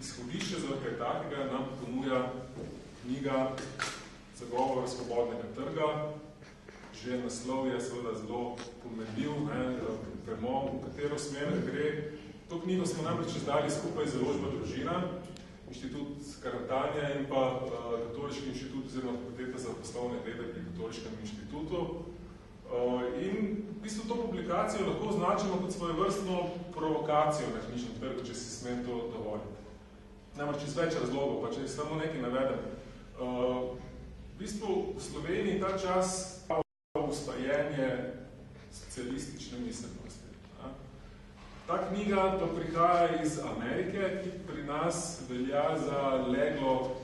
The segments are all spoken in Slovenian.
izhodišče za kaj takega nam ponuja knjiga Zagovor svobodnega trga. Že naslov je seveda zelo pomenljiv, vemo, v katero smer gre. To knjigo smo namreč izdali skupaj z založbo Družina, Inštitut Karantanija in pa Katoliški inštitut oziroma Fakulteta za poslovne vede pri Katoliškem inštitutu. In v bistvu to publikacijo lahko označimo kot svojevrstno provokacijo na knjižnem trgu, če si smem to dovoliti. Namreč iz več razlogov, pa če samo nekaj navedem. V bistvu v Sloveniji ta čas ustvarjanje socialistične miselnosti. Ta knjiga pa prihaja iz Amerike, ki pri nas velja za leglo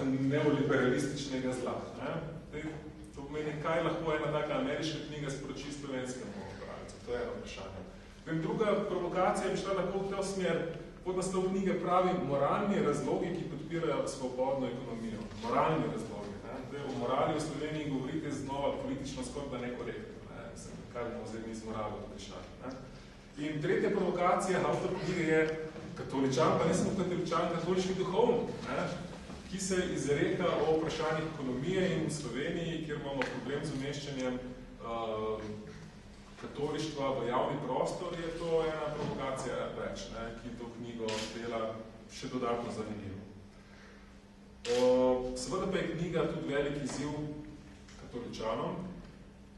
neoliberalističnega zla. To pomeni, kaj lahko ena taka ameriška knjiga sporoči slovenskemu bralcu. To je eno vprašanje. Druga provokacija bi šla lahko v to smer. Podnaslov knjige pravi moralni razlogi, ki podpirajo svobodno ekonomijo. Moralni razlogi. O morali v Sloveniji govorite znova politično skoraj nekorektno. Kaj bomo zdaj mi z moralo prišali. In tretja provokacija avtor knjige je katoličan, pa ne samo katoličan, katoliški duhovnik, ki se izreka o vprašanjih ekonomije in v Sloveniji, kjer imamo problem z umeščanjem katolištva v javni prostor, je to ena provokacija več, ki to knjigo dela še dodatno zanimivo. Seveda pa je knjiga tudi velik izziv katoličanom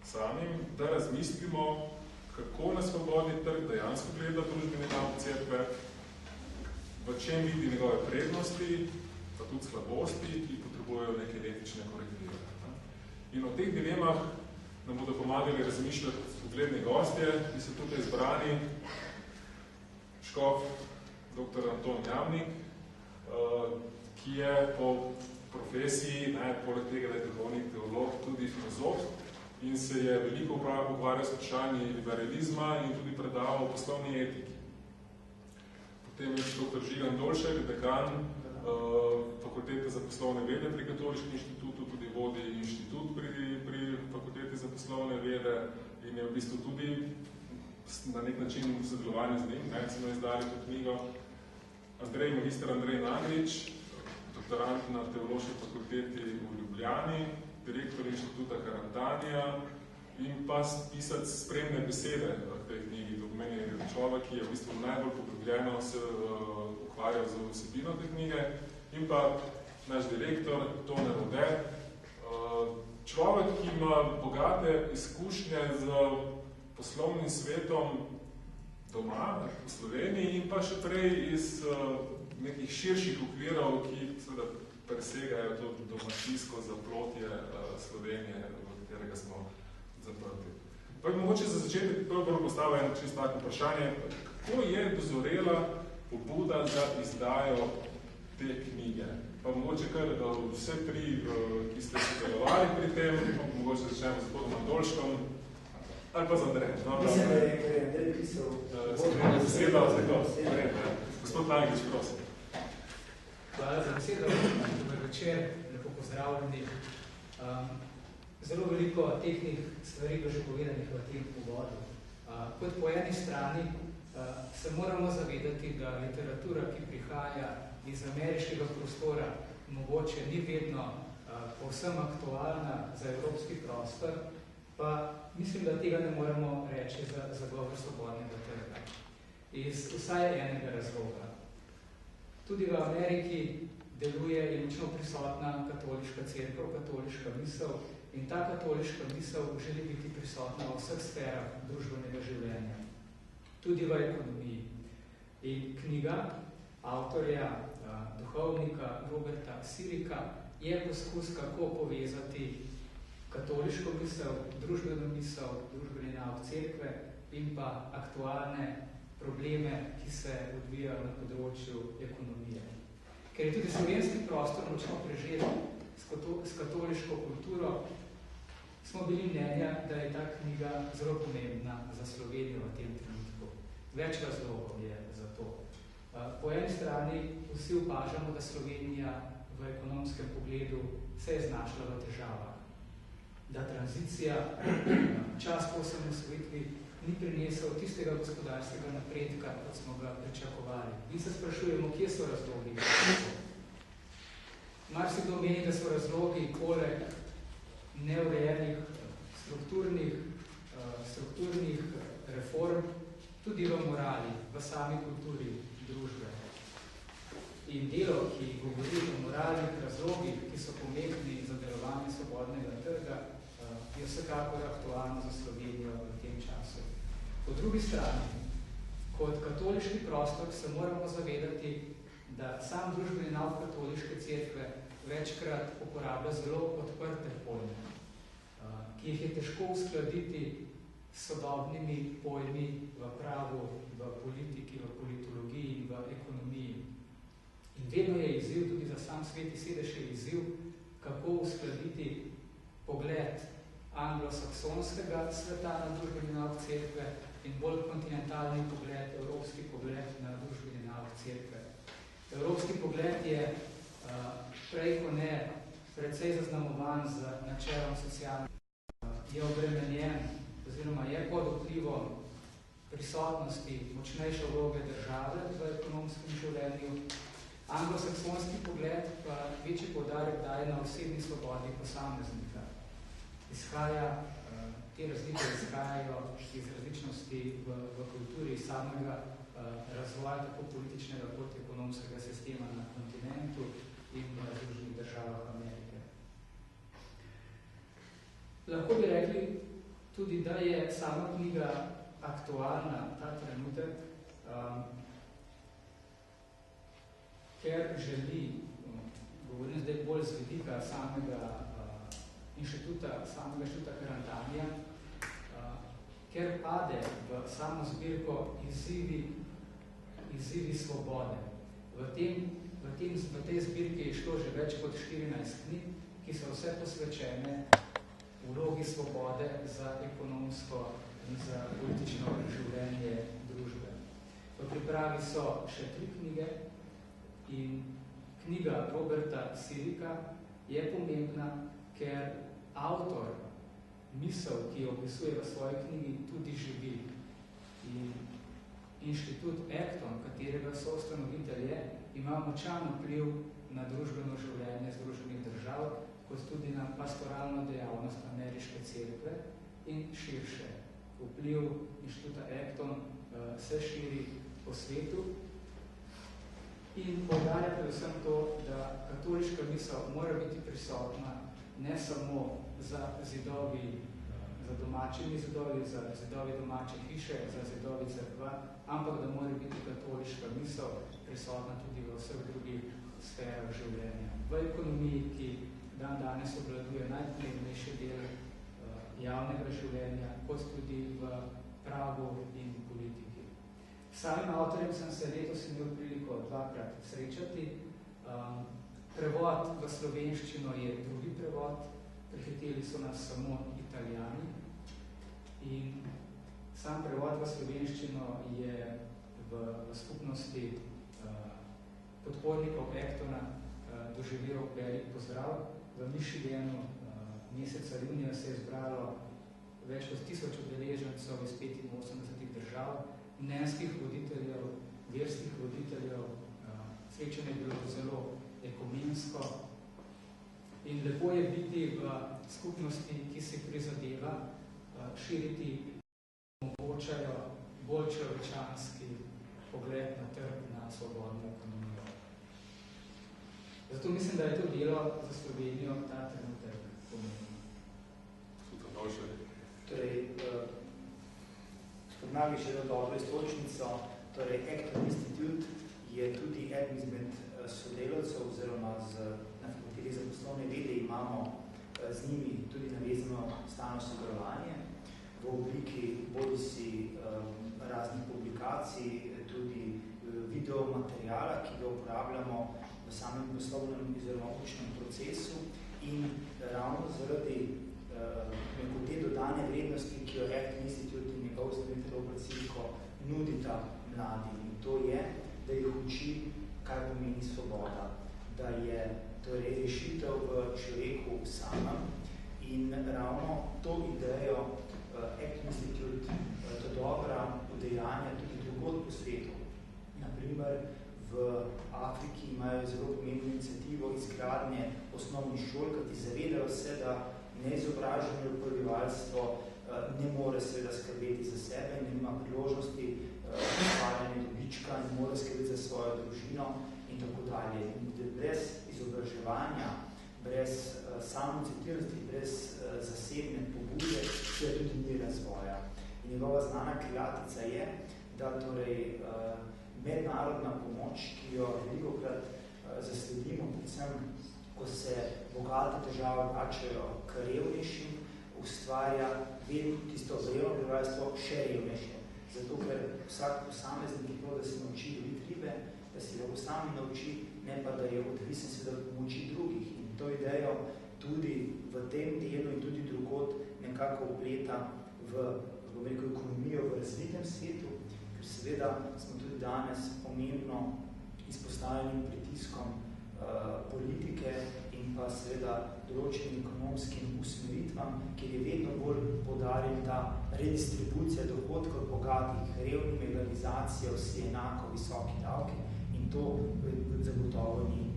samim, da razmislimo, kako na svobodni trg dejansko gleda družbeni nauk cerkve, v čem vidi njegove prednosti, pa tudi slabosti, ki potrebujejo neke etične korektive. In o teh dilemah nam bodo pomagali razmišljati ugledni gostje, ki so tukaj izbrani, škof dr. Anton Jamnik, ki je po profesiji, poleg tega, da je duhovnik teolog, tudi filozof in se je veliko ukvarjal s vprašanji liberalizma in tudi predaval o poslovni etiki. Potem je dr. Žigan Dolšek, dekan Fakultete za poslovne vede pri Katoliškem inštitutu, tudi vodi inštitut pri Fakulteti za poslovne vede in je v bistvu tudi na nek način v sodelovanju z njim, smo izdali to knjigo. Magister Andrej Nagrič, doktorant na Teološki fakulteti v Ljubljani, direktor Inštituta Karantanija in pa pisac spremne besede v tej knjigi. To pomeni človek, ki je v bistvu najbolj poglobljeno se ukvarjal z vsebino te knjige in pa naš direktor Tone Rode, človek, ki ima bogate izkušnje z poslovnim svetom doma v Sloveniji in pa še prej iz nekih širših okvirov, ki seveda presegajo to domačijsko zaplotje Slovenije, v katerega smo zaprti. Pa mogoče za začetek prvo postavljam čisto tako vprašanje, kako je dozorela pobuda za izdajo te knjige? Pa mogoče kar vse tri, ki ste sodelovali pri tem, mogoče začnemo z gospodom Andolškom, ali pa z Andrejem. Mislim, da je Andrej pisal. Gospod Langič, prosim. Hvala za besedo, dober večer, lepo pozdravljeni. Zelo veliko tehnih stvari bo že povedanih v tem uvodu. Kot po eni strani se moramo zavedati, da literatura, ki prihaja iz ameriškega prostora, mogoče ni vedno povsem aktualna za evropski prostor, pa mislim, da tega ne moremo reči za zagovor svobodnega trga. Iz vsaj enega razloga. Tudi v Ameriki deluje in močno prisotna katoliška cerkev, katoliška misel in ta katoliška misel želi biti prisotna v vseh sferah družbenega življenja, tudi v ekonomiji. In knjiga avtorja, duhovnika Roberta Sirika je poskus, kako povezati katoliško misel, družbeni nauk cerkve in pa aktualne probleme, ki se odvijajo na področju ekonomije. Ker je tudi slovenski prostor močno prežet s katoliško kulturo, smo bili mnenja, da je ta knjiga zelo pomembna za Slovenijo v tem trenutku. Več razlogov je za to. Po eni strani vsi opažamo, da Slovenija v ekonomskem pogledu se je znašla v težavah. Da tranzicija, čas po osamosvojitvi ni prinesel tistega gospodarskega napredka, kot smo ga pričakovali. Mi se sprašujemo, kje so razlogi. Marsikdo meni, da so razlogi poleg neurejenih strukturnih reform tudi v morali, v sami kulturi družbe. In delo, ki govori o moralnih razlogih, ki so pomembni za delovanje svobodnega trga, je vsekakor aktualno za Slovenijo v tem času. Po drugi strani, kot katoliški prostor se moramo zavedati, da sam družbeni nauk katoliške cerkve večkrat uporablja zelo odprte pojme, ki jih je težko uskladiti s sodobnimi pojmi v pravu, v politiki, v politologiji in v ekonomiji. In vedno je izziv, tudi za sam Sveti sedež je izziv, kako uskladiti pogled anglosaksonskega sveta na družbeni nauk cerkve in bolj kontinentalni pogled, evropski pogled na družbeni nauk cerkve. Evropski pogled je prej ko ne precej zaznamovan z načelom socialnega, je obremenjen oziroma je pod vplivom prisotnosti močnejše vloge države v ekonomskem življenju. Anglosaksonski pogled pa večji poudarek daje na osebni svobodi posameznika. Te razlike izhajajo iz različnosti v kulturi samega razvoja tako političnega kot ekonomskega sistema na kontinentu in v Združenih državah Amerike. Lahko bi rekli tudi, da je sama knjiga aktualna ta trenutek, ker želi, govorim zdaj bolj z vidika samega inštituta Karantanija, ker pade v samo zbirko izzivi svobode. V tej zbirki je šlo že več kot 14 knjig, ki so vse posvečene vlogi svobode za ekonomsko in za politično življenje družbe. V pripravi so še 3 knjige in knjiga Roberta Sirika je pomembna, ker avtor misel, ki jo opisuje v svoji knjigi, tudi živi. In inštitut Acton, katerega soustanovitelj je, ima močan vpliv na družbeno življenje Združenih držav, kot tudi na pastoralno dejavnost ameriške cerkve in širše. Vpliv inštituta Acton se širi po svetu in poudarja predvsem to, da katoliška misel mora biti prisotna ne samo za zidovi, za domačimi zidovi, za zidovi domače hiše, za zidovi cerkva, ampak da mora biti katoliška misel prisotna tudi v vseh drugih sferah življenja. V ekonomiji, ki danes obvladuje najpomembnejši del javnega življenja, kot tudi v pravu in politiki. Samim avtorjem sem se letos imel priliko 2-krat srečati. Prevod v slovenščino je drugi prevod, prehiteli so nas samo Italijani. In sam prevod v slovenščino je v skupnosti podpornikov Actona doživel velik pozdrav. V Michiganu meseca junija se je zbralo več kot 1000 udeležencev iz 85 držav, mnenjskih voditeljev, verskih voditeljev. Srečanje je bilo zelo ekumensko in lepo je biti v skupnosti, ki si prizadeva širiti, omogočajo bolj človečanski pogled na trg, na svobodno ekonomijo. Zato mislim, da je to delo za Slovenijo ta trenutek pomembno. Torej, spodnali še dobro istočnico, torej Acton Institute je tudi eden izmed sodelavcev oziroma na fakulteti za poslovne vede imamo z njimi tudi navezano stalno sodelovanje v obliki bodisi raznih publikacij, tudi videomateriala, ki ga uporabljamo v samem poslovnem oziroma učnem procesu in ravno zaradi te dodane vrednosti, ki jo Acton Institute in njegov ustanovitelj Robert Siriko nudita mladim. In to je, da jih uči, kaj pomeni svoboda, da je torej rešitev v človeku samem in ravno to idejo Acton Institute to dobra udejanja tudi drugod po svetu. Naprimer, v Afriki imajo zelo pomembno inicijativo izgradnje osnovnih šol, kajti zavedajo se, da neizobraženo prebivalstvo ne more seveda skrbeti za sebe, ne ima priložnosti ustvarjanja dobička, ne more skrbeti za svojo družino in tako dalje. In brez izobraževanja, brez samoiniciativnosti, brez zasebne pobude, se tudi ni razvoja. In njegova znana krilatica je, da torej mednarodna pomoč, ki jo velikokrat zasledimo, predvsem, ko se bogate države vračajo k revnejšim, ustvarja vedno tisto revno prebivalstvo še revnejše. Zato, ker vsak posameznik je to, da se nauči loviti ribe, da se lahko sami nauči, ne pa da je odvisen se da pomoči drugih. In to idejo tudi v tem delu in tudi drugod nekako vpleta v ekonomijo v razvitem svetu, ker seveda smo tudi danes pomembno izpostavljeni pritiskom politike in pa seveda določenim ekonomskim usmeritvam, kjer je vedno bolj poudarjen ta redistribucija dohodkov bogatih, revni, legalizacija, vsi enako visoki davki in to zagotovo ni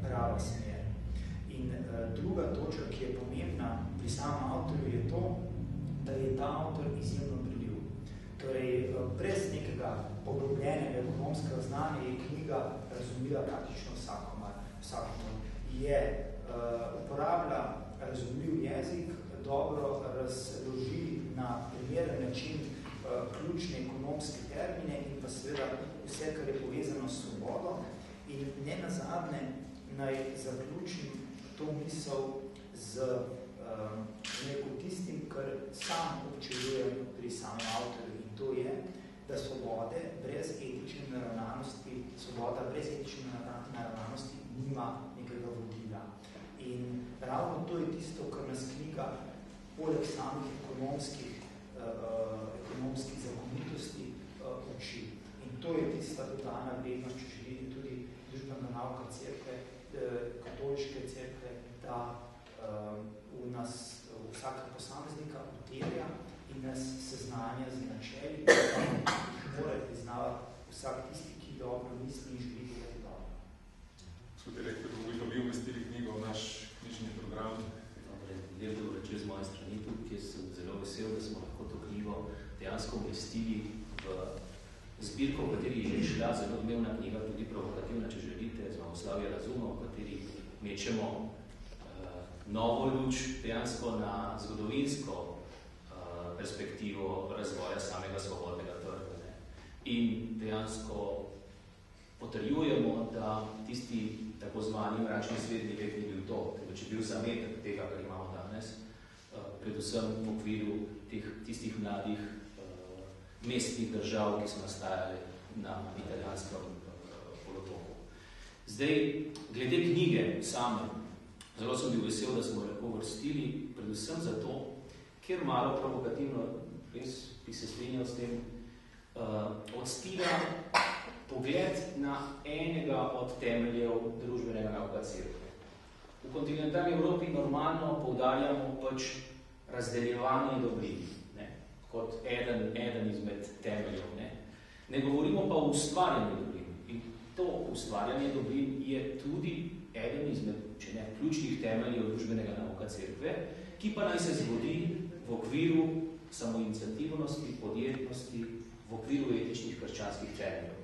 prava smer. In druga točka, ki je pomembna pri samem avtorju, je to, da je ta avtor izjemno briljiv. Torej, brez nekega poglobljenega ekonomskega znanja je knjiga razumljiva praktično vsakomor. Uporablja razumljiv jezik, dobro razloži na primeren način ključne ekonomske termine in pa seveda vse, kar je povezano s svobodo. In ne nazadnje naj zaključim to misel z tistim, kar sam občudujem pri samem avtorju. In to je, da svobode brez etične naravnanosti, svoboda brez etične naravnanosti nima nekega vodila. In ravno to je tisto, kar nas knjiga poleg samih ekonomskih zakonitosti uči. In to je tista dodana vrednost, če želite tudi družbena nauka cerkve, katoliške cerkve, da v nas vsaka posameznika uterja in nas seznanja z načeli, ki mora priznavati vsak tisti, ki dobro misli in želi delati dobro. Gospod direktor, bomo vi umestili knjigo v naš knjižni program. Lep dobro večer z moje strani tudi, jaz sem zelo vesel, da smo lahko to knjigo dejansko umestili v zbirko, v kateri je šla zelo odmevna knjiga, tudi provokativna, če želite, Zmagoslavje razuma, v kateri mečemo novo luč dejansko na zgodovinsko perspektivo razvoja samega svobodnega trga. In dejansko potrjujemo, da tisti tako zvani mračni srednji vek ni bil to, če bil zametek tega, kar imamo danes, predvsem v okviru tistih mladih mestnih držav, ki so nastajali na italijanskem polotoku. Zdaj, glede knjige same, zelo sem bil vesel, da smo jo lahko vrstili, predvsem zato, ker malo provokativno, res bi se strinjal s tem, odstira pogled na enega od temeljev družbenega nauka cerkve. V kontinentalni Evropi normalno poudarjamo pač razdeljevanje dobrin, kot eden izmed temeljev. Ne govorimo pa o ustvarjanju dobrin. In to ustvarjanje dobrin je tudi eden izmed, če ne, ključnih temeljev družbenega nauka cerkve, ki pa naj se zgodi v okviru samoiniciativnosti, podjetnosti, v okviru etičnih krščanskih temeljev.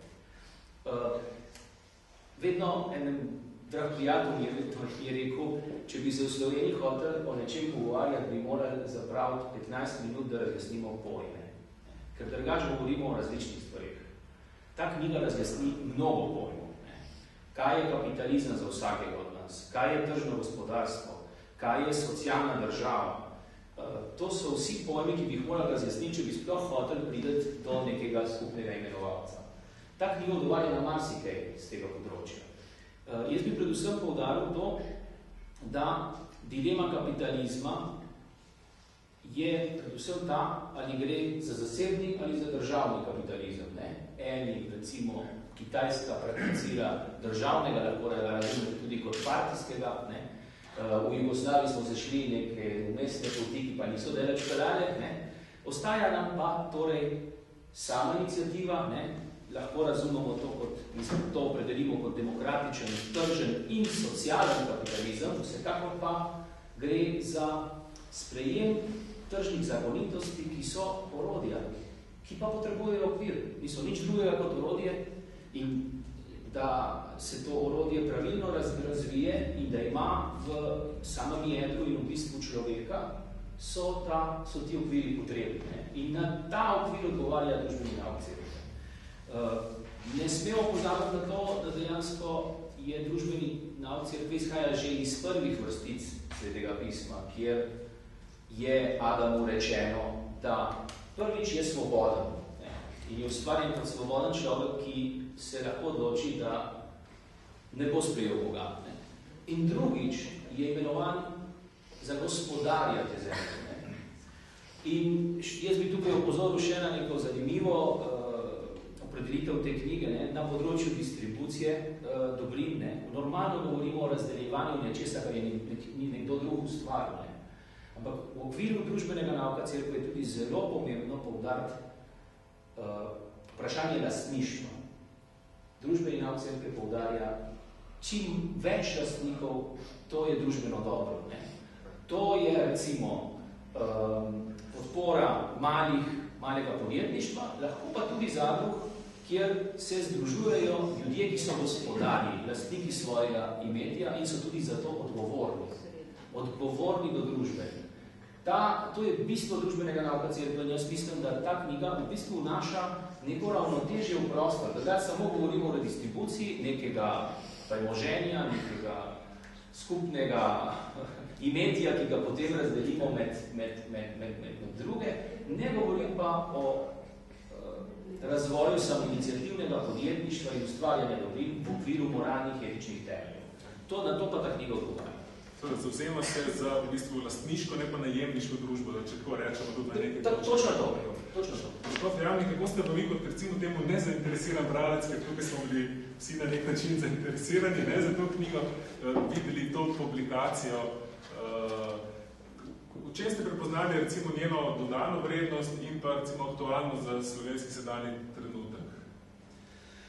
Vedno enem drag prijatelj je rekel, če bi se v Sloveniji hotel o nečem pogovarjati, bi morali zapraviti 15 minut, da razjasnimo pojme. Ker drugače govorimo o različnih stvareh. Ta knjiga razjasni mnogo pojmov. Kaj je kapitalizem za vsakega od nas? Kaj je tržno gospodarstvo? Kaj je socialna država? To so vsi pojmi, ki bi jih morali razjasniti, če bi sploh hotel priti do nekega skupnega imenovalca. Ta knjiga odgovarja na marsikaj z tega področja. Jaz bi predvsem poudaril to, da dilema kapitalizma je predvsem ta, ali gre za zasebni ali za državni kapitalizem. Eni, recimo, Kitajska prakticira državnega, lahko razumete tudi kot partijskega. V Jugoslaviji smo zašli neke umestne poti, ki pa niso daleč peljale. Ostaja nam pa torej sama iniciativa, lahko razumemo to kot, to opredelimo kot demokratičen, tržen in socialen kapitalizem, vsekakor pa gre za sprejem tržnih zakonitosti, ki so orodja, ki pa potrebujejo okvir, niso nič drugega kot orodje in da se to orodje pravilno razvije in da ima v samem jedru in v bistvu človeka, so ti okviri potrebni. In na ta okvir odgovarja družbeni nauk cerkve. Ne smemo pozabiti na to, da dejansko je družbeni nauk cerkve izhaja že iz prvih vrstic Svetega pisma, kjer je Adamu rečeno, da prvič je svoboden in je ustvarjen kot svoboden človek, ki se lahko odloči, da ne bo sprejel Boga. In drugič je imenovan za gospodarja te zemlje. In jaz bi tukaj opozoril še na neko zanimivo opredelitev te knjige, na področju distribucije dobrin. Normalno govorimo o razdeljevanju nečesa, kar je nekdo drug ustvaril. Ampak v okviru družbenega nauka cerkve je tudi zelo pomembno poudariti vprašanje lastništva. Družbeni nauk cerkve poudarja, čim več lastnikov, to je družbeno dobro. To je recimo podpora malega podjetništva, lahko pa tudi zadrug, kjer se združujejo ljudje, ki so gospodarji, lastniki svojega imetja in so tudi za to odgovorni do družbe. To je bistvo družbenega nauka cerkve in jaz mislim, da ta knjiga v bistvu vnaša neko ravnotežje v prostor, da samo govorimo o redistribuciji nekega premoženja, nekega skupnega imetja, ki ga potem razdelimo med druge, ne govorim pa o razvoju samoiniciativnega podjetništva in ustvarjanja dobrin v okviru moralnih etičnih temeljev. Na to pa ta knjiga odgovarja. Zavzema se za v bistvu lastniško, ne pa najemniško družbo, da če tako rečemo tudi na nekaj. Točno to. Gospod Javnik, kako ste pa vi kot recimo temu nezainteresiran bralec, ker tukaj smo bili vsi na nek način zainteresirani za to knjigo, videli to publikacijo. V čem ste prepoznali recimo njeno dodano vrednost in pa recimo aktualno za slovenski sedanji trenutek?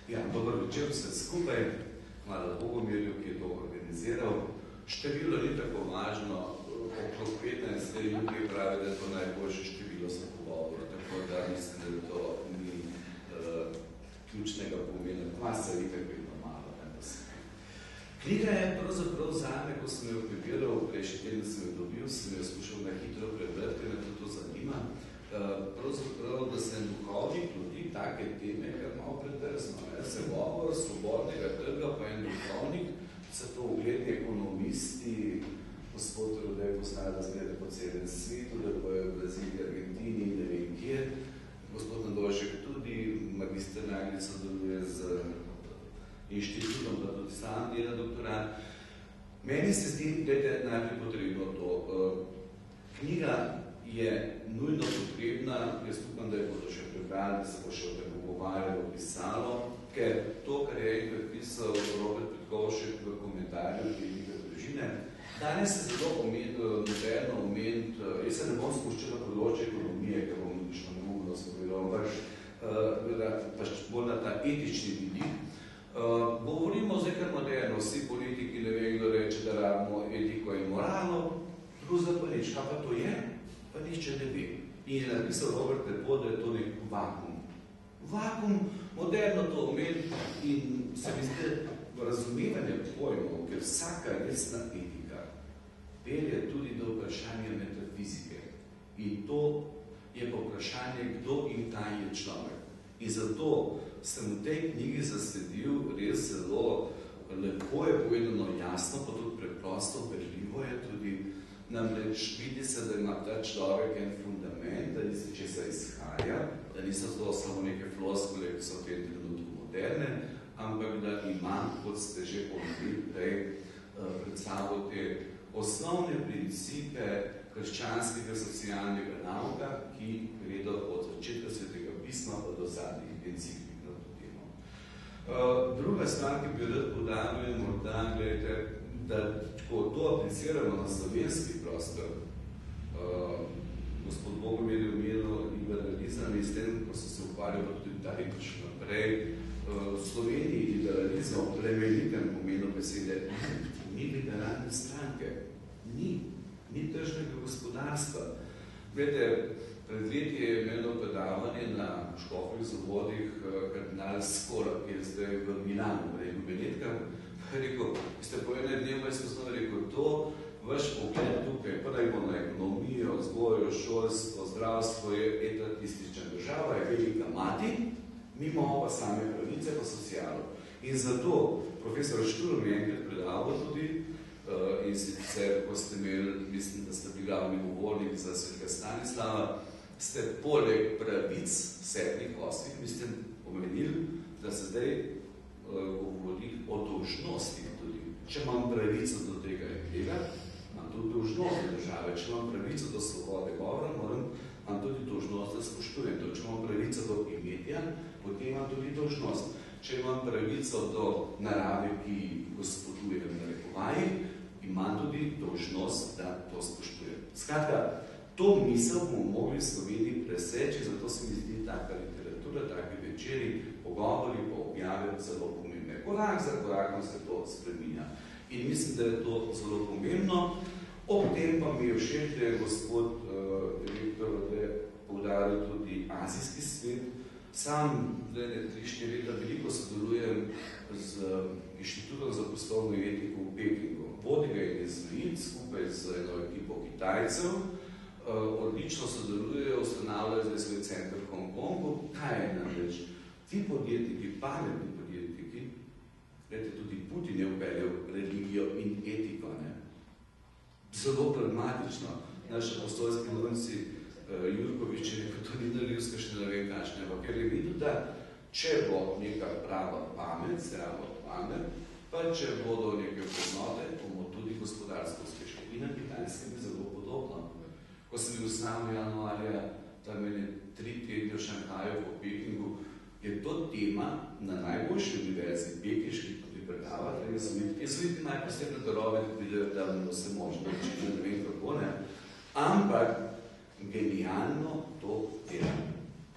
Ja, dober večer vse skupaj. Hvala Bogomirju, ki je to organiziral. Število ni tako važno, okrog 15 ljudi pravi, da je to najboljše število za pogovor, tako da mislim, da to ni ključnega pomena. Masa je itak vedno malo. Knjiga je pravzaprav zame, ko sem jo prebiral, prejšnji teden sem jo dobil, sem jo skušal na hitro prebrati, ker me to zanima. Pravzaprav, da sem duhovnik ljudi, take teme, kar malo predrzno. Se govor svobodnega trga, pa en duhovnik, so to ugledni ekonomisti, gospod Rodej poznajo razglede po celem svetu, da bojo v Braziliji, Argentini, ne vem kje. Gospod Nadošek tudi, magister Naglic sodeluje z inštitutom, pa tudi sam dela doktorat. Meni se zdi, gledajte, najprej potrebno to. Knjiga je nujno potrebna, jaz upam, da je bodo še prebrali, da se bo še o tem pogovarjalo, pisalo, ker to, kar je enkrat pisal Robert Petkovšek v komentarju Velike družine, danes se zelo moderno omeniti, jaz se ne bom spuščal na področje ekonomije, ker bom nično neumno spovedal, pač bolj na ta etični vidik. Govorimo zdaj kar moderno, vsi politiki ne vem, kdo reče, da rabimo etiko in moralo, druga pa nič, kaj pa to je? Pa nišče ne ve. In je napisal Robert lepo, da je to nek vakuum. Vakuum, moderno to omeni in se mi zdi razumevanje pojmov, ker vsaka resna etika pelje tudi do vprašanja metafizike. In to je pa vprašanje, kdo in kaj je človek. In zato sem v tej knjigi zasledil res zelo lepo je povedano jasno, pa tudi preprosto, berljivo je tudi, namreč vidi se, da ima ta človek en fundament, da ni se česa izhaja, da niso to samo neke floskule, ki so v tem trenutku moderne, ampak da ima, kot ste že povedali prej, pred sabo te osnovne principe krščanskega socialnega nauka, ki gredo od začetka Svetega pisma pa do zadnjih enciklik na to temo. Druga stvar, ki bi rad poudaril, je morda, gledajte, da ko to apliciramo na slovenski prostor, gospod Bogomir je omenil liberalizem in s tem, ko so se ukvarjali tudi daleko še naprej, v Sloveniji liberalizem v plemenitem pomenu besede ni liberalne stranke, ni tržnega gospodarstva. Glede, pred leti je imelo predavanje na Škofovih zavodih kardinal Skora, ki je zdaj v Milanu, v Benetkah, rekel, ste po ene dnevu izpoznali, rekel, to vaš pogled tukaj, prvi bo na ekonomijo, vzgojo, šolstvo, zdravstvo je etatistična država, je velika mati, mi imamo pa same pravice pa socialo. In zato profesor Šturom je enkrat predaval tudi, in sicer, ko ste imeli, mislim, da ste bili glavni govornik za svetega Stanislava, ste poleg pravic 7-8, mislim, omenili, da se zdaj govori o dolžnostih tudi. Če imam pravico do tega in tega, imam tudi dolžnost države. Če imam pravico do svobode govora, imam tudi dolžnost, da spoštujem to. Če imam pravico do imetja, potem imam tudi dolžnost. Če imam pravico do narave, ki gospoduje v narekovajih, imam tudi dolžnost, da to spoštujem. Skratka, to misel bomo mogli v Sloveniji preseči, zato se mi zdi taka literatura, taki večeri, pogovori, pa objave zelo pomembne. Korak za korakom se to spreminja. In mislim, da je to zelo pomembno. Ob tem pa mi je všeč, da je gospod direktor poudaril tudi azijski svet. Sam 3-4 leta veliko sodelujem z Inštitutom za poslovno etiko v Pekingu. Vodi ga je jezuit skupaj z eno ekipo Kitajcev. Odlično sodelujejo, ustanavljajo zdaj svoj center v Hongkongu. Kaj je namreč? Ti podjetniki, pametni podjetniki, tudi Putin je upeljal religijo in etiko, ne? Zelo pragmatično. Naš apostolski nunci Jurkovič je rekel, to ni naljivska, še ne vem kakšne, ampak ker je videl, da če bo neka prava pamet, zdrava pamet, pa če bodo neke vrednote, bomo tudi gospodarsko uspešni. In na Kitajskem je zelo podobno. Ko sem bil sam januarja, tam je 3 tedne v Šanghaju, po Pekingu, je to tema na najboljši univerzi, pekinški tudi predava, da so videli najposebne darove, da vidijo, da vse možno, če ne vem kako ne. Ampak genialno to dela.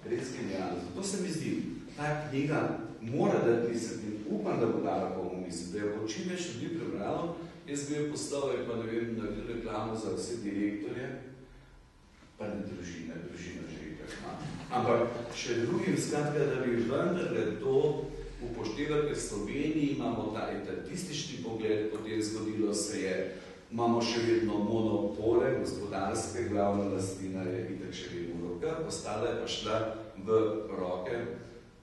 Res genialno. Zato se mi zdi, ta knjiga mora dati misliti in upam, da bo dala komu misliti, da je bo čim več ljudi prebralo. Jaz bi jo postavil, pa ne vem, naredil reklamo za vse direktorje, pa ne družina že itak ima. Ampak še drugim skratka, da bi vendarle to upoštevali, ker v Sloveniji imamo ta etatistični pogled, potem zgodilo se je, imamo še vedno monopole, gospodarske, glavna lastnina je itak še vedno v rokah, ostala je pa šla v roke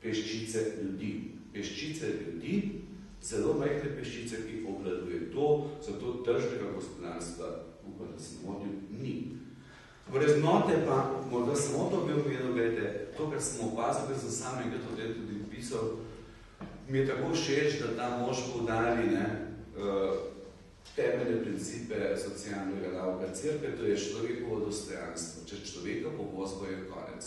peščice ljudi. Peščice ljudi, zelo majhne peščice, ki obvladuje to, zato tržnega gospodarstva, upam, da se motil, ni. Vrednote pa, morda samo to bi omenil, gledajte, to, kar sem opazil, ker sem sam enkrat o tem tudi pisal, mi je tako všeč, da ta mož poudari temeljne principe socialnega nauka cerkve, to je človekovo dostojanstvo. Če človeka povozbo je konec.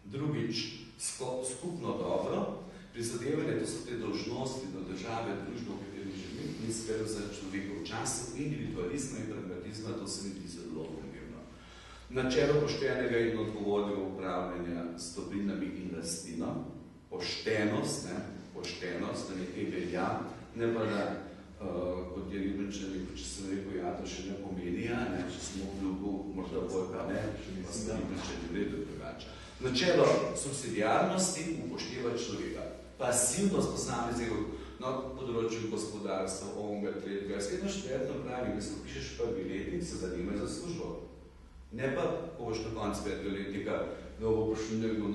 Drugič, skupno dobro, prizadevanje, to so te dolžnosti do države, družbo, v kateri živim, in skrb za človeka v času, individualizma in pragmatizma, to se mi zdi zelo pomembno. Načelo poštenega in odgovornega upravljanja s dobrinami in lastnino, poštenost, da nekaj velja, ne pa da, kot je Ribenčev, če sem rekel, ja, to še ne pomeni, če smo v ljubu, morda bolj pa ne, pa se Ribenčev ne vredo drugače. Načelo subsidiarnosti upošteva človeka. Pasivnost posameznikov na področju gospodarstva, onga, tretjega. Sredno štvetno pravi, da se pišeš prvi letnik, se zanima za službo. Ne pa, ko boš na konc 5. letnika, da bo prišel nekdo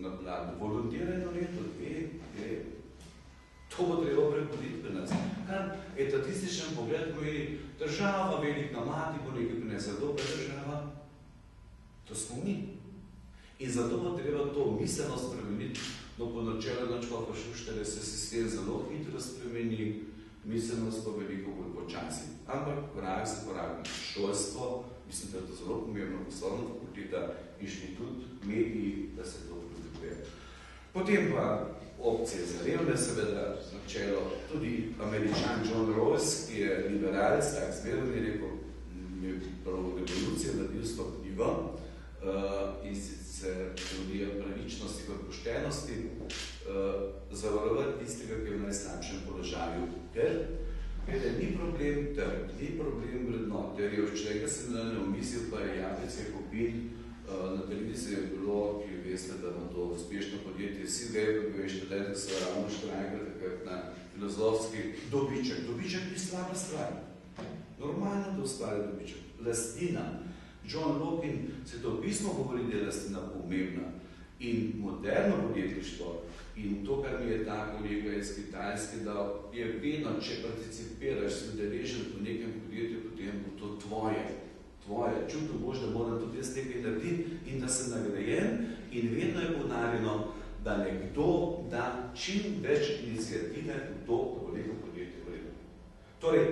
na plan. Volontiraj na leto, 2. To bo treba prehoditi pri nas. Kar etatističen pogled pomeni, država, velika mati, bo nekaj prinesla. Kdo pa država? To smo mi. In zato bo treba to miselno spremeniti, no po načelu načkova Šuštere se sistem zelo hitro spremeni, miselnost pa veliko bolj počasi. Ampak korak za korak šolstvo, mislim, da je to zelo pomembno, poslovna fakulteta, inštitut, mediji, da se to produkuje. Potem pa opcije za revne, seveda načelo tudi Američan John Rawls, ki je liberalc, tak zmerno mi je rekel, mi je prav revolucija naredil s to knjigo, in sicer teorija pravičnosti in poštenosti, zavarovati tistega, ki je v najslabšem položaju. Ker ni problem trg, ni problem vrednot, ter je včeraj sem na omislil, pa je Japec je kupil, na televiziji je bilo, ki veste, da na to uspešno podjetje vsi vejo, ko je študent, da so ravno štrajkali takrat na filozofski dobiček. Dobiček ni slaba stvar. Normalno, da ustvarja dobiček. Lastnina. John Locke se to pismo govori, da je lastnina pomembna. In moderno podjetništvo in to, kar mi je ta kolega iz Kitajske dal, je vedno, če participiraš, si udeležen v nekem podjetju, potem bo to tvoje. Čutil boš, da moram tudi jaz nekaj narediti in da sem nagrajen in vedno je poudarjeno, da nekdo da čim več iniciative v to, da bo neko podjetje vredno. Torej,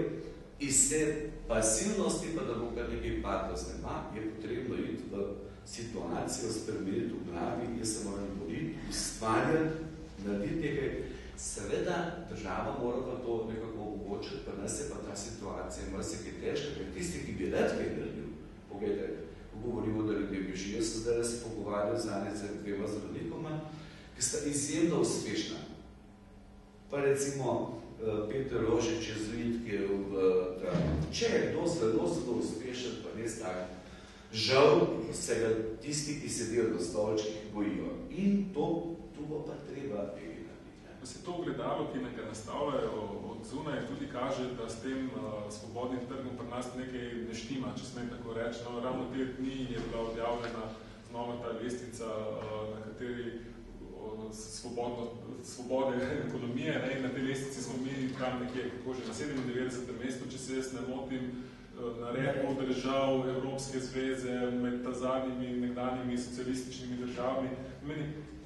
iz te pasivnosti, pa da bo kar nekaj padlo z neba, je potrebno iti v situacijo, spremeniti v glavi, jaz se moram boriti, ustvarjati, narediti nekaj. Seveda, država mora pa to nekako omogočiti, pa nas je pa ta situacija marsikaj težka, ker tisti, ki bi rad kaj naredil, pogledajte, ko govorimo, da ljudje bežijo, jaz sem zdaj, da se pogovarjal z dvema zdravnikoma, ki sta izjemno uspešna. Pa recimo Peter Rožič je zvit, ki je če je kdo zelo uspešen, pa res tak, žal se ga tisti, ki sedijo na stolčkih, bojijo. In to bo pa treba Se to ogledalo, ki nekaj nastavljajo od zunaj, tudi kaže, da s tem svobodnim trgom pri nas nekaj ne štima, če smem tako reči. No, ravno te dni je bila objavljena znova ta lestvica, na kateri svobode ekonomije, ne, in na tej lestvici smo mi tam nekje, kako že na 97. mestu, če se jaz ne motim, na redu držav Evropske zveze med zadnjimi nekdanjimi socialističnimi državami.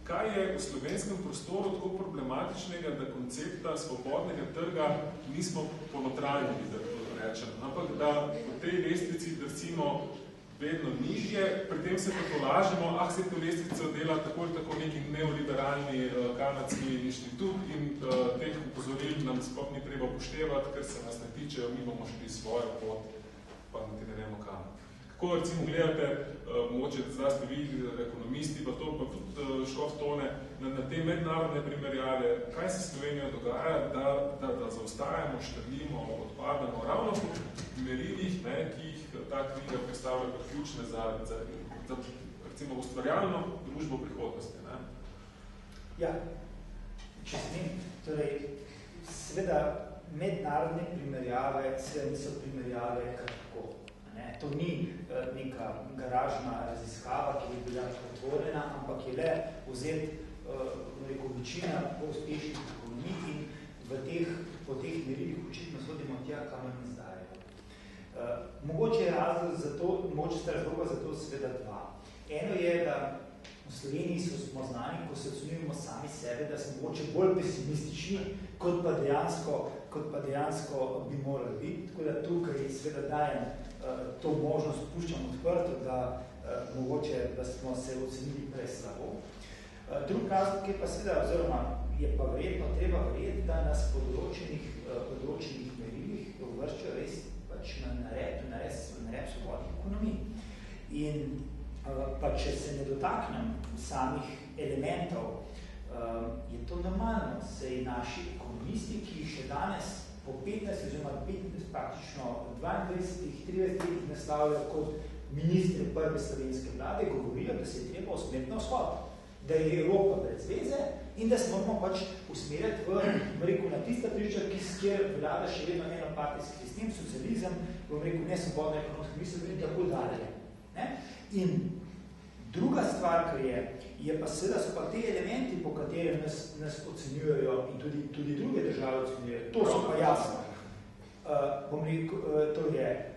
Kaj je v slovenskem prostoru tako problematičnega, da koncepta svobodnega trga nismo ponotranjili, da to rečem, ampak da v tej lestvici drsimo vedno nižje, pri tem se potolažimo, se to lestvico dela tako ali tako neki neoliberalni kanadski inštitut in teh upozoril nam sploh ni treba upoštevati, ker se nas ne tičejo, mi bomo šli svojo pot, pa ne vemo kam. Kako recimo gledate, mogoče zdaj ste vi ekonomisti, pa to pa tudi šlo v tone, na te mednarodne primerjave, kaj se Slovenija dogaja, da zaostajamo, štrlimo, odpadamo, ravno po merilih, ki jih ta knjiga predstavlja kot ključne za recimo ustvarjalno družbo prihodnosti. Ne? Ja, če smem, torej, seveda mednarodne primerjave seveda niso primerjave kako. To ni neka garažna raziskava, ki je bila otvorena, ampak je le vzeti večina uspešnih ekonomij in po teh merilih očitno sodimo tja, kamor ne zdajo. Mogoče je razlog za to, mogoče sta razloga za to seveda dva. Eno je, da v Sloveniji smo znani, ko se ocenjujemo sami sebe, da smo mogoče bolj pesimistični, kot pa dejansko bi morali biti. Tako da tukaj seveda dajem to možnost puščam odprto, da mogoče, da smo se ocenili preslabo. Drug razlog je pa seveda, oziroma je pa verjetno treba verjeti, da nas področenih merilih uvrščajo res pač na nareb svobodnih ekonomij. In pa če se ne dotaknem samih elementov, je to normalno, saj naši ekonomisti, ki še danes po 15 oziroma 15 praktično 22-30 letih naslavljajo kot ministri prve slovenske vlade, govorijo, da se je treba usmeriti na vzhod, da je Evropa brez veze in da se moramo pač usmeriti na tista tržišča, kjer vlada še vedno enopartijski sistem, socializem, nesvobodno ekonomsko misel in tako dalje. In druga stvar, kar je pa seveda so pa te elementi, po katerem nas ocenjujejo in tudi druge države ocenjujejo. To so pa jasno. To je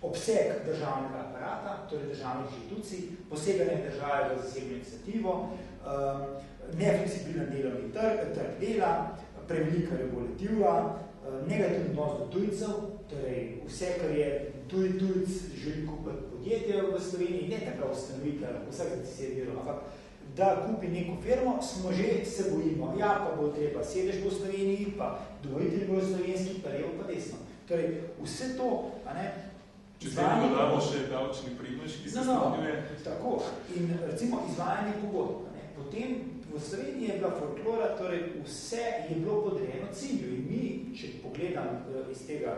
obseg državnega aparata, torej državnih inštitucij, poseganje države v zasebno iniciativo, nefleksibilen delovni trg dela, prevelika regulativa, negativni odnos do tujcev, torej vse, kar je tujc želi kupiti podjetje v Sloveniji, ne tako ustanovitelj, vsak decidero, ampak da kupi neko firmo, smo že se bojimo. Ja, pa bo treba sedež v Sloveniji, pa dobavitelj bo slovenski, pa levo, pa desno. Torej, vse to Če se dodamo še davčni primež, ki se stopnjuje. Tako. In recimo izvajanje pogodb. Potem v Sloveniji je bila folklora, torej vse je bilo podrejeno cilju. In mi, če pogledam iz tega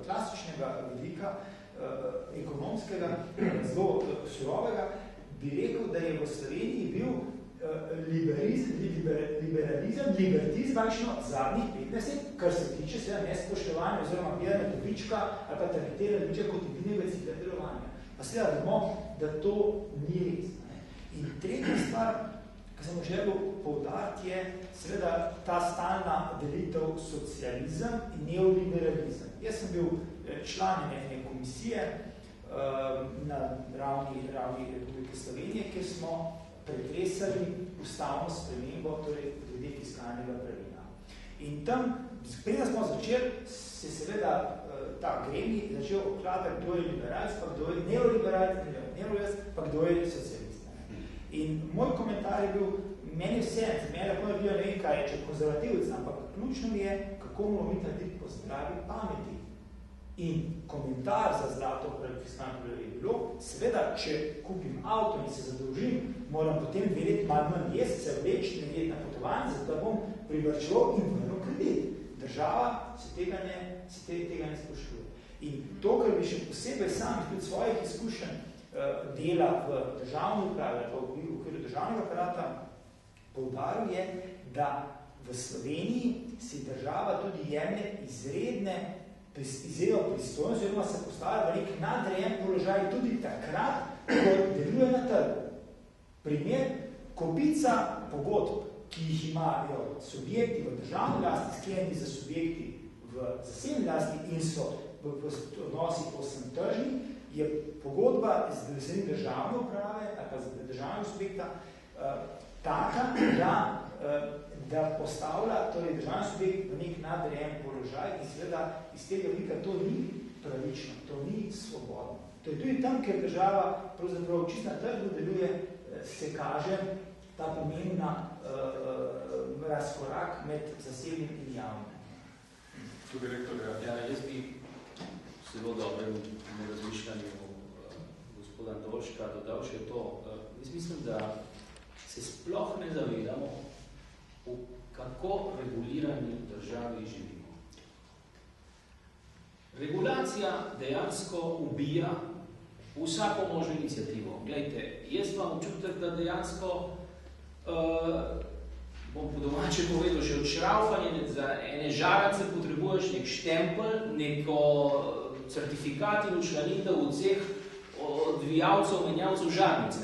klasičnega vidika, ekonomskega, zelo surovega, bi rekel, da je v Sloveniji bil liberalizem zadnjih 15 let, kar se tiče seveda nespoštovanja oziroma gledanja dobička ali pa targetiranja dobička kot edinega cilja delovanja. Pa seveda vemo, da to ni res. In tretja stvar, ki sem želel poudariti, je seveda ta stalna delitev socializem in neoliberalizem. Jaz sem bil član ene komisije na ravni Republike Slovenije, kjer smo pretresali ustavno spremembo, torej glede fiskalnega pravila. In tam, preden smo začeli, se seveda ta gremi začel okladati, kdo je liberalc, pa kdo je neoliberalc, pa kdo je socialist. In moj komentar je bil, meni vse, meni lahko je bil ne vem kaj, če konzervativec, ampak ključno mi je, kako moramo mi narediti po zdravi pameti. In komentar za zlato fiskalno pravilo je bilo, seveda, če kupim avto in se zadolžim, moram potem verjeti malo manj mesece, več nekaj na potovanje, zato da bom privrčeval in vrnil kredit. Država se tega ne spoštuje. In to, kar bi še posebej sam tudi svojih izkušenj dela v državni upravi, v okviru državnega aparata, poudaril je, da v Sloveniji si država tudi jemlje izredno pristojnost, oziroma se postavlja v nek nadrejen položaj tudi takrat, ko deluje na trgu. Primer, kopica pogodb, ki jih imajo subjekti v državni lasti, sklenjeni za subjekti v zasebni lasti in so v odnosih povsem tržni, je pogodba z državne uprave ali pa z državnega subjekta taka, da postavlja torej državni subjekt v nek nadrejen položaj in seveda iz tega vidika to ni pravično, to ni svobodno. To je tudi tam, ker država pravzaprav čisto na trgu deluje, se kaže ta pomembna razkorak med zasebnim in javnim. Tudi rektor, ja, jaz bi zelo dobrem razmišljanju gospoda Antoška dodal še to. Jaz mislim, da se sploh ne zavedamo, v kako regulirani državi živimo. Regulacija dejansko ubija vsako možno inicijativo. Glejte, jaz imam občutek, da dejansko, bom po domače povedal, še odšraufanje za ene žarance potrebuješ nek štempel, neko certifikat in učlanitev v vseh odvijalcev, menjavcev žarnic.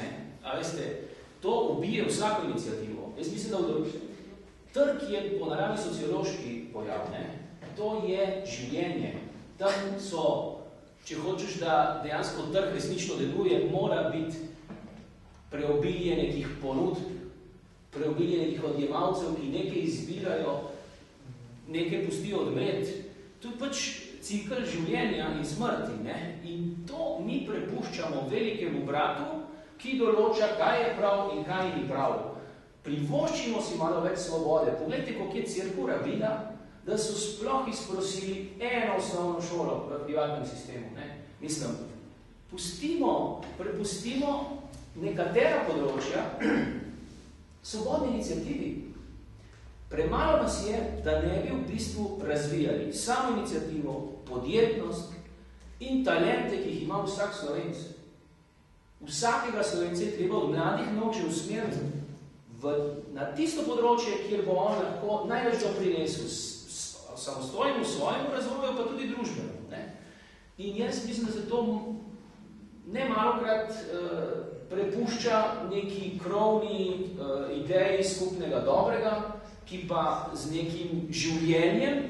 A veste, to ubije vsako inicijativo. Jaz mislim, da trg je po naravi sociološki pojav, to je življenje. Tam so, če hočeš, da dejansko trg resnično deluje, mora biti preobilje nekih ponudb, preobilje nekih odjemalcev, ki nekaj izbirajo, nekaj pustijo odmret. To je pač cikl življenja in smrti. In to mi prepuščamo velikemu bratu, ki določa, kaj je prav in kaj ni prav. Privoščimo si malo več svobode. Poglejte, koliko je Cerkev rabila, da so sploh izprosili eno osnovno šolo v privatnem sistemu. Mislim, prepustimo nekatera področja svobodni inicijativi. Premalo nas je, da ne bi v bistvu razvijali samo inicijativo, podjetnost in talente, ki jih ima vsak Slovenc. Vsakega Slovenca je treba od mladih noče usmeriti na tisto področje, kjer bo on lahko največ doprinesel samostojno v svojem razvoju, pa tudi družbeno. In jaz mislim, da se to nemalokrat prepušča neki krovni ideji skupnega dobrega, ki pa z nekim življenjem,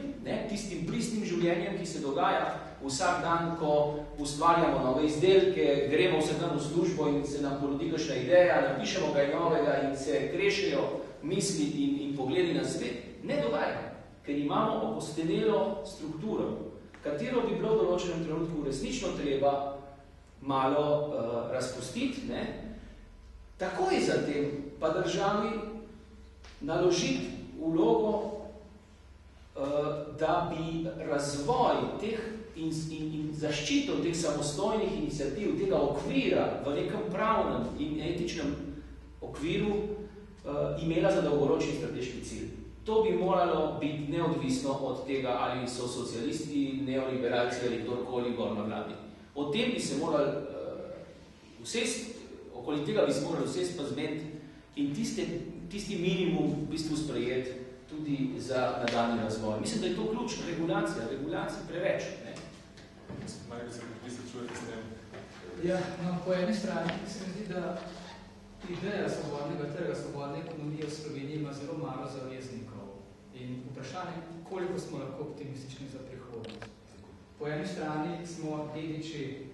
tistim pristnim življenjem, ki se dogaja vsak dan, ko ustvarjamo nove izdelke, gremo vse dan v službo in se nam porodi kakšna ideja, napišemo kaj novega in se krešejo misli in pogledi na svet, ne dogaja, ker imamo okostenelo strukturo, katero bi bilo v določenem trenutku resnično treba malo razpustiti, takoj zatem pa državi naložiti vlogo da bi razvoj teh in zaščito teh samostojnih iniciativ, tega okvira v nekem pravnem in etičnem okviru imela za dolgoročni strateški cilj. To bi moralo biti neodvisno od tega, ali so socialisti, neoliberalci ali kdorkoli gor na vladi. O tem bi se morali okoli tega bi se morali vsest pa zmeniti in tisti minimum v bistvu sprejeti tudi za nadaljnji razvoj. Mislim, da je to ključ regulacija preveč. Ja, no, po eni strani se mi zdi, da ideja svobodnega trga, svobodne ekonomije v Sloveniji ima zelo malo zaveznikov. In vprašanje, koliko smo lahko optimistični za prihodnost. Po eni strani smo dediči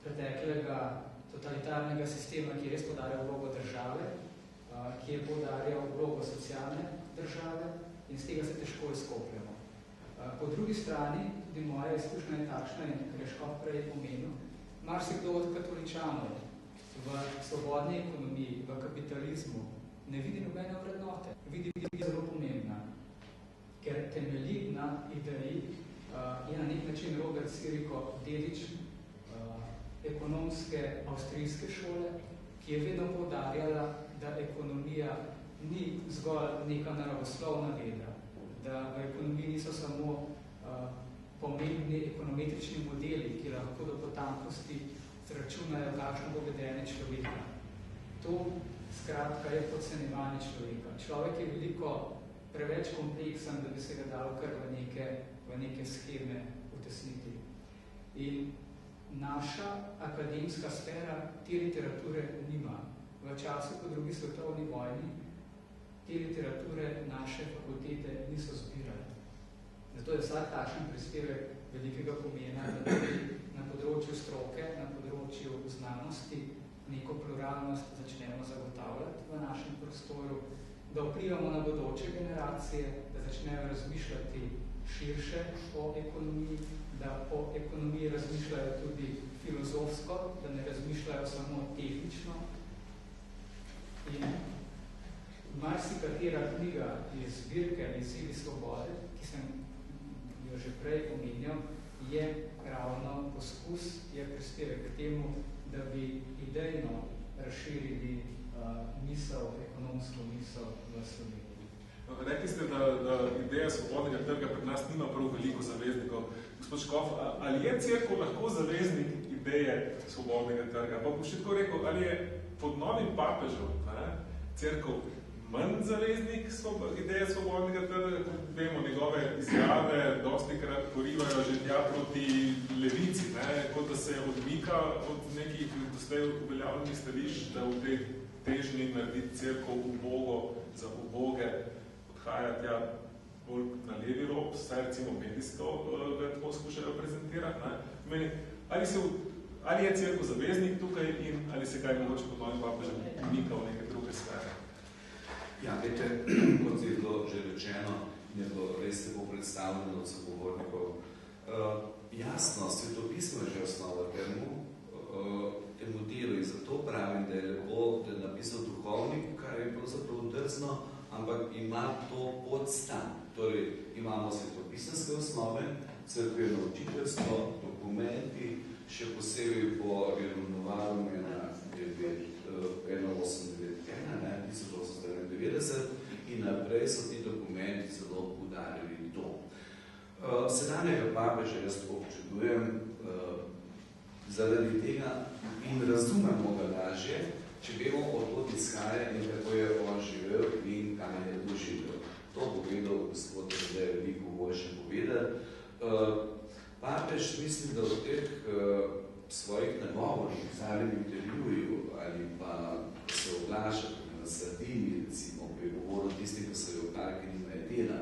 preteklega totalitarnega sistema, ki je res podarjal vlogo države, ki je podarjal vlogo socialne države in z tega se težko izkopljamo. Po drugi strani, tudi moja izkušnja je takšna, in kar je Škof prej pomenil, marsikdo od katoličanov v svobodni ekonomiji, v kapitalizmu, ne vidi nobene vrednote. Vidi zelo pomembna, ker temelji na ideji, je na nek način Robert Sirico dedič ekonomske avstrijske šole, ki je vedno poudarjala, da ekonomija ni zgolj neka naravoslovna veda, da v ekonomiji niso samo pomembni ekonometrični modeli, ki lahko do potankosti zračunajo, kakšno bo vedenje človeka. To, skratka, je podcenjevanje človeka. Človek je veliko preveč kompleksen, da bi se ga dalo kar v neke scheme utesniti. In naša akademska sfera te literature nima. V času po drugi svetovni vojni te literature naše fakultete niso zbirale. Zato je vsak takšen prispevek velikega pomena, da tudi na področju stroke, na področju znanosti neko pluralnost začnemo zagotavljati v našem prostoru, da vplivamo na bodoče generacije, da začnejo razmišljati širše o ekonomiji, da o ekonomiji razmišljajo tudi filozofsko, da ne razmišljajo samo tehnično. In marsikatera knjiga iz zbirke Izzivi svobode, ki sem jo že prej omenjal, je ravno poskus, je prispevek k temu, da bi idejno razširili ekonomsko misel v Sloveniji. Rekli ste, da ideja svobodnega trga pri nas nima prav veliko zaveznikov. Gospod Škof, ali je cerkev lahko zaveznik ideje svobodnega trga? Pa bo še tako rekel, ali je pod novim papežem cerkev manj zaveznik ideje svobodnega trga, kot vemo, njegove izjave dosti krat porivajo že tja proti levici, kot da se odmika od nekih doslej uveljavljenih stališč, da v tej težnji narediti cerkev ubogo za uboge, odhaja tja bolj na levi rob, saj recimo medijsko ga tako skušajo prezentirati. Ali je cerkev zaveznik tukaj in ali se kaj mogoče pod novim papežem umika v neke druge sfere? Ja, vete, kot je bilo že rečeno, je bilo res tako predstavljeno od sogovornikov. Jasno, svetopismo je že osnova temu delu in zato pravim, da je lepo, da je napisal duhovnik, kar je pravzaprav drzno, ampak ima to podstan. Torej, imamo svetopisanske osnove, crkveno učiteljstvo, dokumenti, še posebej po Jeronovalu 1891 in naprej so ti dokumenti zelo udarili to. Sedanjega papeža jaz občudujem zaradi tega in razumemo ga lažje, če vemo od izhaja in kako je on živel in kam je doživel. To povedal gospod, da je veliko boljše povedati. Papež mislim, da v teh svojih nagovorih, v zadnjem intervjuju ali pa se oglaša na Sardini, recimo, ko je govoril tisti, ko se je okarki nimajo dela.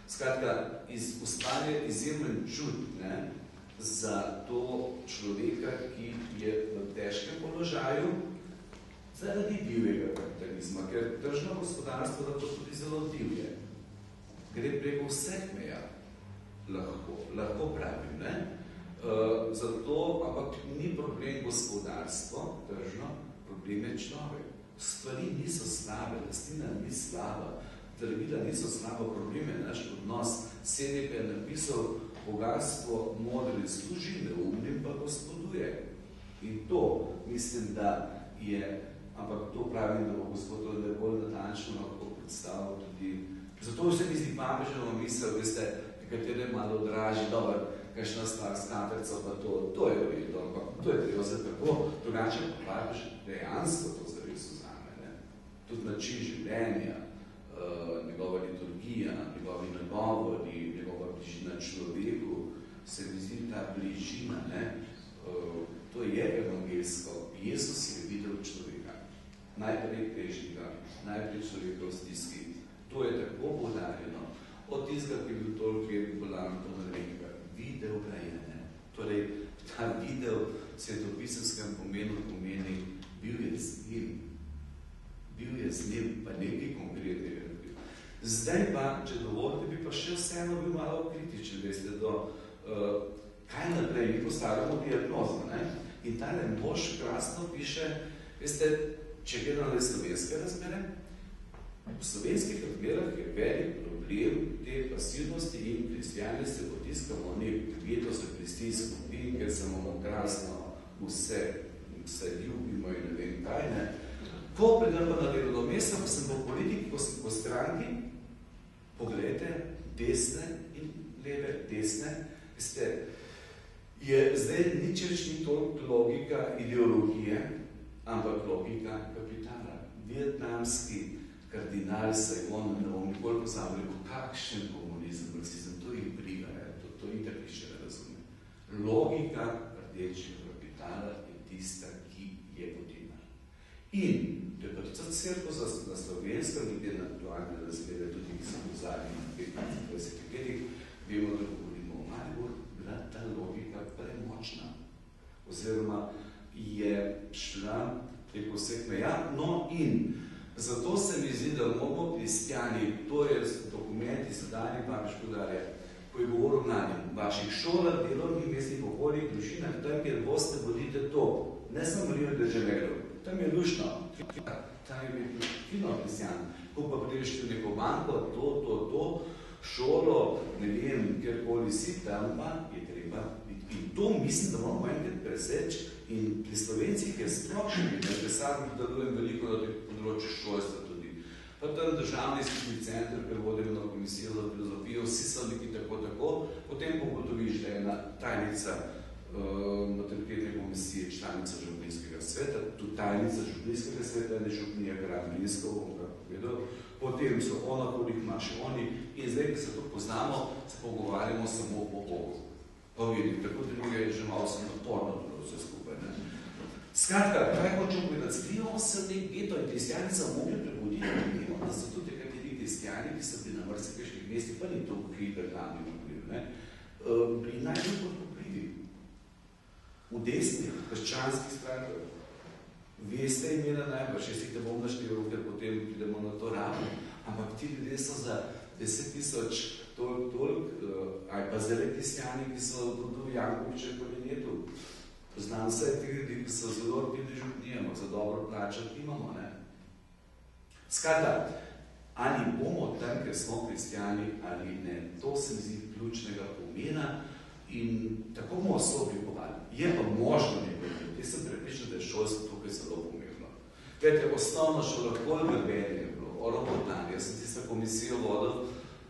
Skratka, ustvarja izjemen čut za to človeka, ki je v težkem položaju zaradi divjega kapitalizma, ker tržno gospodarstvo lahko tudi zelo divje. Gre preko vseh meja. Lahko pravim, zato, ampak ni problem gospodarstvo, tržno, problem je človek. Stvari niso slabe, lastnina ni slaba, Drvila niso slabo probleme, naš odnos. Seneca je napisal, bogatstvo modri služi, neumnim pa gospoduje. In to mislim, da je, ampak to pravim, da bo gospod da je bolj natančno lahko predstavil tudi. Zato se mi zdi pamežno misel, veste, nekatere malo draži, dober, kakšna stvar s katerco, pa to je vredno, ampak to je treba za tako, drugače pa pamež dejansko to zares vzame, ne. Tudi način življenja, njegova liturgija, njegovi nagovori, njegova bližina človeku, se mi zdi ta bližina, ne, to je evangelsko. Jezus je videl človeka, najprej grešnega, najprej človeka v stiski. To je tako podarjeno. Od tistega, ki je bil toliko bolan, to nekega, videl ga je, ne. Torej, ta videl svetopisenskem pomeni, bil je z njim. Bil je z njim, pa nekaj konkretnega. Zdaj pa, če dovolite, bi pa še vseeno bil malo kritičen, veste, do kaj naprej, mi postavljamo diagnozo, ne? In tale mož krasno piše, veste, če gledamo slovenske razmere, v slovenskih razmerah je velik problem te pasivnosti in kristijani se potiskamo nek geto se pristisk in ker se imamo krasno vse ljubimo in ne vem kaj, ne? Ko pridem pa na delovno mesto, ko sem v politiki, ko sem po stranki, pogledajte, desne in leve, desne, veste, je zdaj nič ni toliko logika ideologije, ampak logika kapitala. Vietnamski kardinal Saigon ne bom nikoli pozabil, kakšen komunizem, marksizem, to jih briga, to itak še ne razume. Logika rdečega kapitala je tista, ki je vodilna. In to je pa tudi cerko na slovenskem, nekaj na aktualne razmere, tudi ki sem v zadnjih 15-20 letih, vemo, da govorimo o Maribor, bila ta logika premočna. Oziroma je šla preko vseh meja. No in zato se mi zdi, da moramo kristjani, to je dokumenti zadanje papež podarja, ko je govoril na njem, vaših šolah, delovnih mestnih okoljih, družinah, tam, kjer boste vodite to. Ne samo Rio de Janeiro, tam je lušno, tam je fino kristjan. Ko pa prideš v neko banko, to, šolo, ne vem, kjerkoli si, tam pa je treba biti. In to mislim, da moramo enkrat preseči in pri Slovencih je splošni, da sam delujem veliko na teh področju šolstva tudi. Pa tam državni izpitni center, ker vodim na komisijo za filozofijo, vsi so neki tako, potem pogotoviš, da je ena tajnica maturitetne komisije, članica župnijskega sveta, tudi tajnica župnijskega sveta, ne župnija Kramlinsko, bom kako povedal, potem so ona, koliko imaš oni, in zdaj, ki se to poznamo, se pogovarjamo samo o Bogu. Pa vidim, tako druge je že malo sem naporno tudi vse skupaj, ne. Skratka, kaj hočem povedati, skrivamo se v tem geto in kristjani so mogli prebuditi, vemo, da so tudi nekateri kristjani, ki so bili na marsikajšnjih mestih, pa ni to krive glavni vpliv, ne, bili najbolj podkupljivi. V desnih, krščanskih strankah. Veste imena najbrž, jaz te bom našteval, ker potem pridemo na to ravno, ampak ti ljudje so za 10,000 ali pa zdaj kristjani, ki so v Jankovičem kabinetu. Poznam vse tih ljudi, ki so zelo bili župnijemo, za dobro plačati imamo, ne. Skratka, ali bomo tam, ker smo kristjani, ali ne, to se mi zdi ključnega pomena in tako bomo se oblikovali. Je pa možno nekaj, jaz sem prepričan, da je šolstvo tukaj zelo pomembno. Glede, osnovno šolo, koliko vedenje je bilo, o robotanju, jaz sem tista komisijo vodil,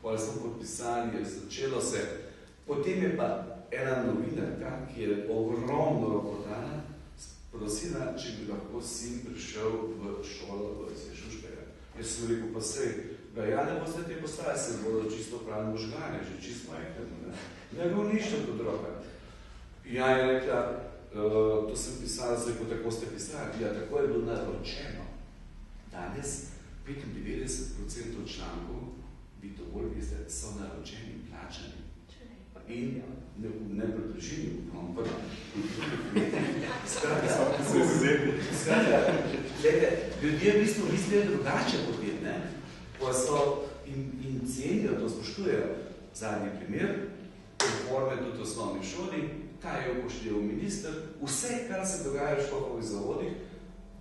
potem smo podpisali, je začelo se. Potem je pa ena novinarka, ki je ogromno robotana, prosila, če bi lahko sin prišel v šolo v Šušteja. Jaz sem rekel, pa sej, ga ja ne boste te postavili, se bodo čisto pravi možgane, že čisto majhne, ne bo ništa do droga. Ja je rekla, to sem pisala, zdaj ko tako ste pisali, ja, tako je bilo naročeno. Danes 95% člankov, vi to bolj veste, so naročeni, plačani. In ne predložili, ampak ljudje v bistvu mislijo drugače potem, ne? Pa so in cenijo, to spoštujejo. Zadnji primer, reforme tudi v osnovni šoli, kaj je upošteval minister, vse, kar se dogaja v školskih zavodih,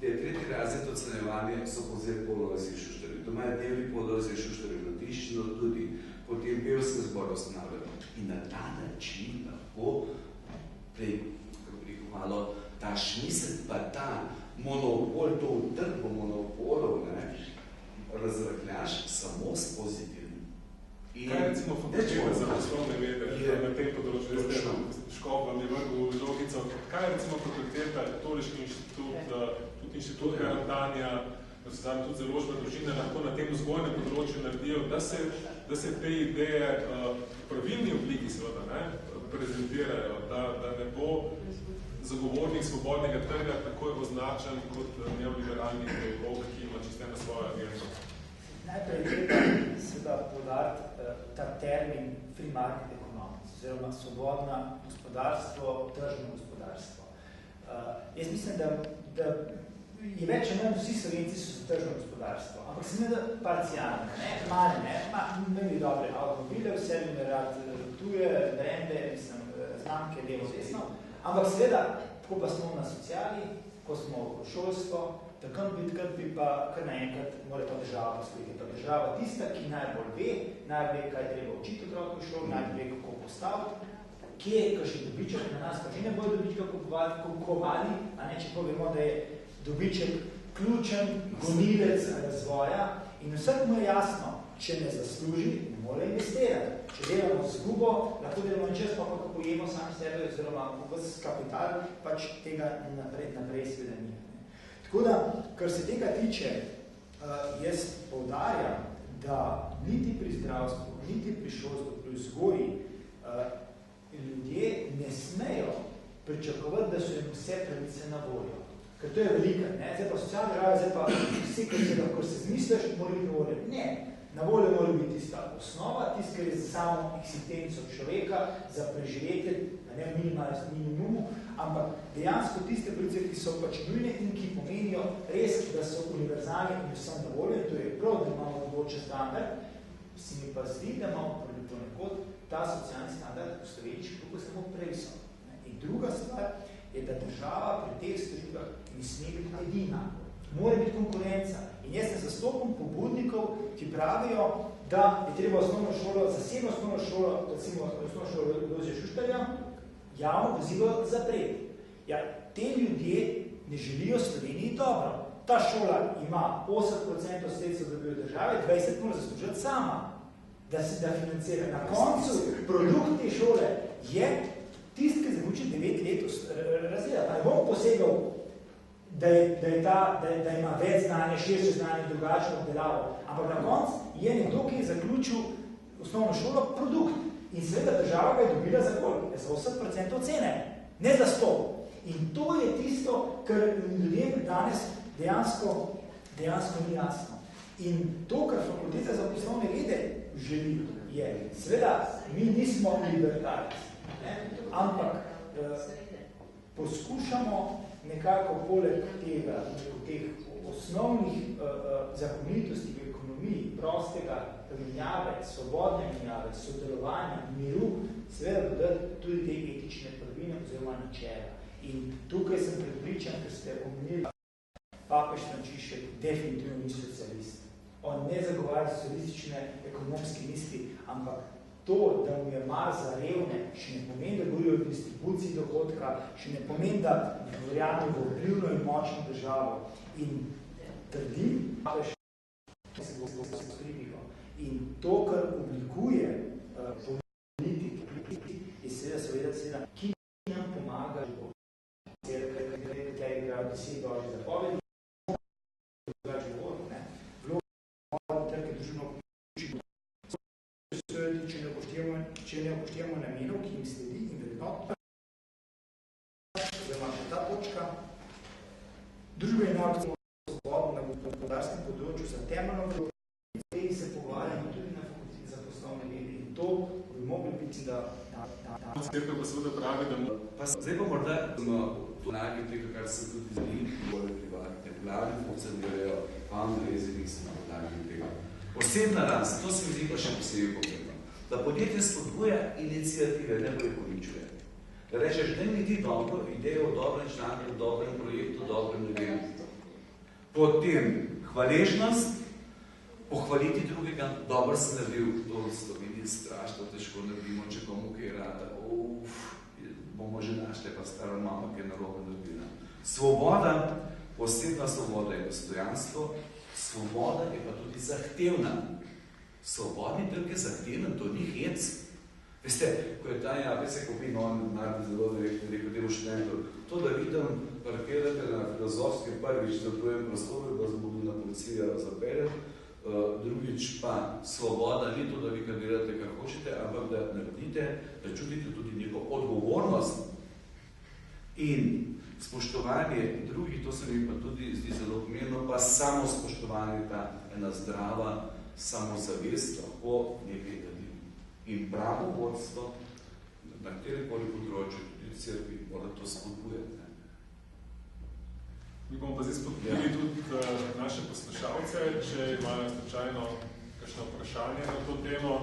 da je tretji razred ocenjevanje, so povzeli polo iz Šušterja. doma je dnevni področje Šuštarjev Gradiščino, tudi potem pevske zbor ustanavljamo. In na ta način lahko malo ta šmisel, pa ta monopol, to utrbo monopolov, razrahljaš samo s pozitivnim. Kaj recimo fakultete za poslovne vede na tem področju? Škop vam je vrgel žogico. Kaj recimo fakulteta, Katoliški inštitut, tudi inštitut garantanja, tudi založba družine lahko na tem vzgojnem področju naredijo, da se te ideje v pravilni obliki seveda prezentirajo, da ne bo zagovornik svobodnega trga takoj označen kot neoliberalni ideolog, ki ima čisto na svojo agendo. Najprej treba seveda poudariti ta termin free market economics, oziroma svobodno gospodarstvo, tržno gospodarstvo. Jaz mislim, da je več ali manj vsi Slovenci so za tržno gospodarstvo, ampak se ne da parcialne, male, imeli dobre avtomobile, vse mi rad tuje, brende, znamke, levo, desno, ampak seveda, ko pa smo na sociali, ko smo v šolstvo, takrat bi pa kar naenkrat mora ta država posloviti. Ta država tista, ki najbolj ve, kaj treba učiti otroke v šoli, najbolj ve, kako postaviti, kje je kakšen dobiček na nas, pa že ne bojo dobička kupovali, a ne, če povemo, da je dobiček ključen gonilec razvoja in vsak mu je jasno, če ne zasluži, ne more investirati. Če delamo zgubo, lahko delamo čas, pa kako pojemo sami sebe, oziroma vs kapital, pač tega naprej seveda ni. Tako da, kar se tega tiče, jaz poudarjam, da niti pri zdravstvu, niti pri šolstvu, pri vzgoji, ljudje ne smejo pričakovati, da so jim vse pravice na voljo. Ker to je velika, zdaj pa socialna država, zdaj pa vse, kar se zmisliš, mora biti na voljo. Ne, na voljo mora biti tista osnova, tist, kar je za samo eksistenco človeka, za preživetje, ne minimumu, ampak dejansko tiste pravice, ki so pač nujne in ki pomenijo res, da so univerzalne in vsem na voljo, in to je prav, da imamo določen standard, se mi pa zdi, da imamo ponekod ta socialni standard v Sloveniji, kako samo previsok. In druga stvar je, da država pri teh storitvah ne sme biti edina. Mora biti konkurenca. In jaz ne zastopam pobudnikov, ki pravijo, da je treba osnovno šolo, zasebno osnovno šolo, recimo osnovno šolo Lojzeta Šuštarja, javno pozivajo zapreti. Ja, te ljudje ne želijo Sloveniji dobro. Ta šola ima 80% sredstev dobijo države, 20% mora zaslužiti sama, da se da financira. Na koncu produkt te šole je tist, ki zaključi 9 let razreda. Pa ne bom posegal, da ima več znanja, širše znanje, drugačno obdelavo. Ampak na koncu je nekdo, ki je zaključil osnovno šolo, produkt. In seveda država ga je dobila za koliko? Za 80% cene, ne za 100. In to je tisto, kar ljudem danes dejansko ni jasno. In to, kar fakulteta za poslovne vede želi, je, seveda, mi nismo libertarci, ampak poskušamo nekako poleg teh osnovnih zakonitosti v ekonomiji, prostega menjave, svobodne menjave, sodelovanja, miru, seveda dodati tudi te etične prvine oziroma načela. In tukaj sem prepričan, ker ste omenili, papež Frančišek definitivno ni socialist. On ne zagovarja socialistične ekonomske misli, ampak to, da mu je mar za revne, še ne pomeni, da govorijo o distribuciji dohodka, še ne pomeni, da verjame v vplivno in močno državo. In trdim, papež in to, kar oblikuje politiki, je seveda, ki nam pomaga, kateri igrajo 10 dožji zapovedi, če ne upoštevamo namenov, ki jim sledi in vrednot, oziroma še ta točka, družbe in svobodo na gospodarskem področju za temeljno vrednot, in se pogovarjamo tudi na fakulteti za poslovne vede. In to bi mogli biti, da Cerkev pa seveda pravi, da pa zdaj pa morda smo podlagi tega, kar se tudi zdi, bolj privatne. Vlade funkcionirajo, fundraising so na podlagi tega. Osebna rast, to se mi zdi pa še posebej pomembno. Da podjetje spodbuja iniciative, ne bo jih uničuje. Da rečeš, da mi ti dobro idejo o dobrem članku, o dobrem projektu, o dobrem ljudem. Potem hvaležnost, pohvaliti drugega, dobro sem naredil, to v Sloveniji strašno težko naredimo, če komu kaj rada, bomo že našli pa staro mama, ki je narobe naredila. Svoboda, posebna svoboda je dostojanstvo, svoboda je pa tudi zahtevna. Svobodni trg je zahteven, to ni hec. Veste, ko je ta se kupi, on naredi zelo rekel temu študentu, to, da vidim parkirate na Filozofskem prvič za tujem prostoru, da zbudu na policija zapelje, drugič pa svoboda ni to, da vi kandirate, kar hočete, ampak da naredite, da čutite tudi neko odgovornost in spoštovanje drugih, to se mi pa tudi zdi zelo pomembno, pa samo spoštovanje, ta ena zdrava samozavest, lahko nekaj naredi. In pravo vodstvo, na katerikoli področju, tudi cerkvi, mora to spodbujati. Mi bomo pa zdaj spodbujali tudi naše poslušalce, če imajo slučajno kakšno vprašanje na to temo.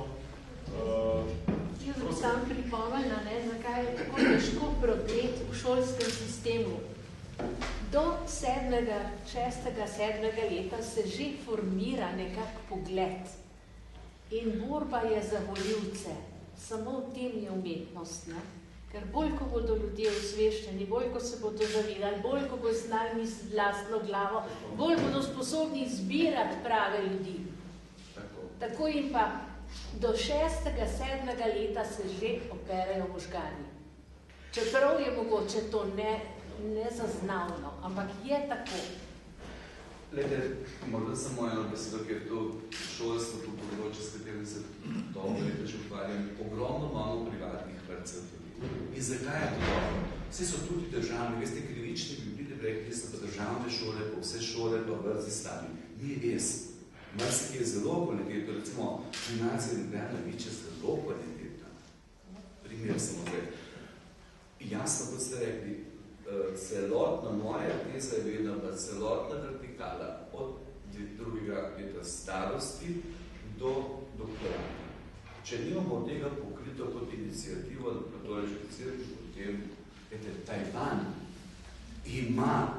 Jaz bi sam pripomnila, zakaj je tako težko prodeti v šolskem sistemu. Do 6. 7. leta se že formira nekak pogled. In borba je za volivce. Samo v tem je umetnost. Ker bolj, ko bodo ljudje osveščeni, bolj, ko se bodo zavedali, bolj, ko bodo znali misliti lastno glavo, bolj bodo sposobni izbirati prave ljudi. Tako in pa do 6. 7. leta se že operajo možgani. Čeprav je mogoče to nezaznavno, ampak je tako. Glede, morda samo eno besedo, ker to šolstvo, to področje, s katerim se dobro leta že ukvarjam, ogromno imamo privatnih vrtcev tudi. In zakaj je to dobro? Vse so tudi državni, veste, krivični bi bili rekli, so pa državne šole, pa vse šole, pa vrtci stali. Ni res. Mrzke je zelo kvalitetno, recimo gimnazija Ljubljana Viče zelo kvalitetna. Primer samo zdaj. Jasno, kot ste rekli, celotna moja teza je vedno, da celotna vertikala od drugega leta starosti do doktorata. Če nimamo tega pokrito kot inicijativo na katoliški cerkvi, potem Tajvan ima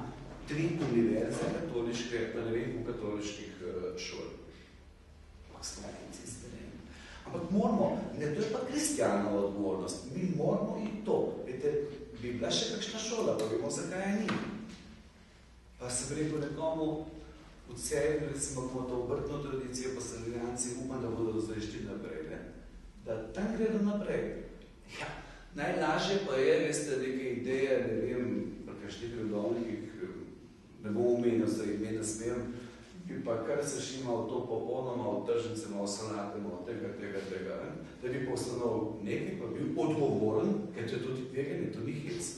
3 univerze katoliške, pa ne vem, v katoliških šol. Ampak moramo, to je pa kristjanova odgovornost, mi moramo in to. Bi bila še kakšna šola, pa vemo, zakaj ni. Pa sem rekel nekomu v Celju, recimo, ko to obrtno tradicijo, pa Salvijanci, upam, da bodo zdaj šli naprej, da tam gredo naprej. Ja, najlažje pa je, veste, neke ideje, ne vem, pa kakšnih redovnikih, ne bom omenil, zdaj ime ne smem, bi pa kar se šimal to popolnoma od tržnicama, od salatema, od tega, da bi postanov nekaj, pa bil odgovoren, ker to je tudi tveganje, to ni hec.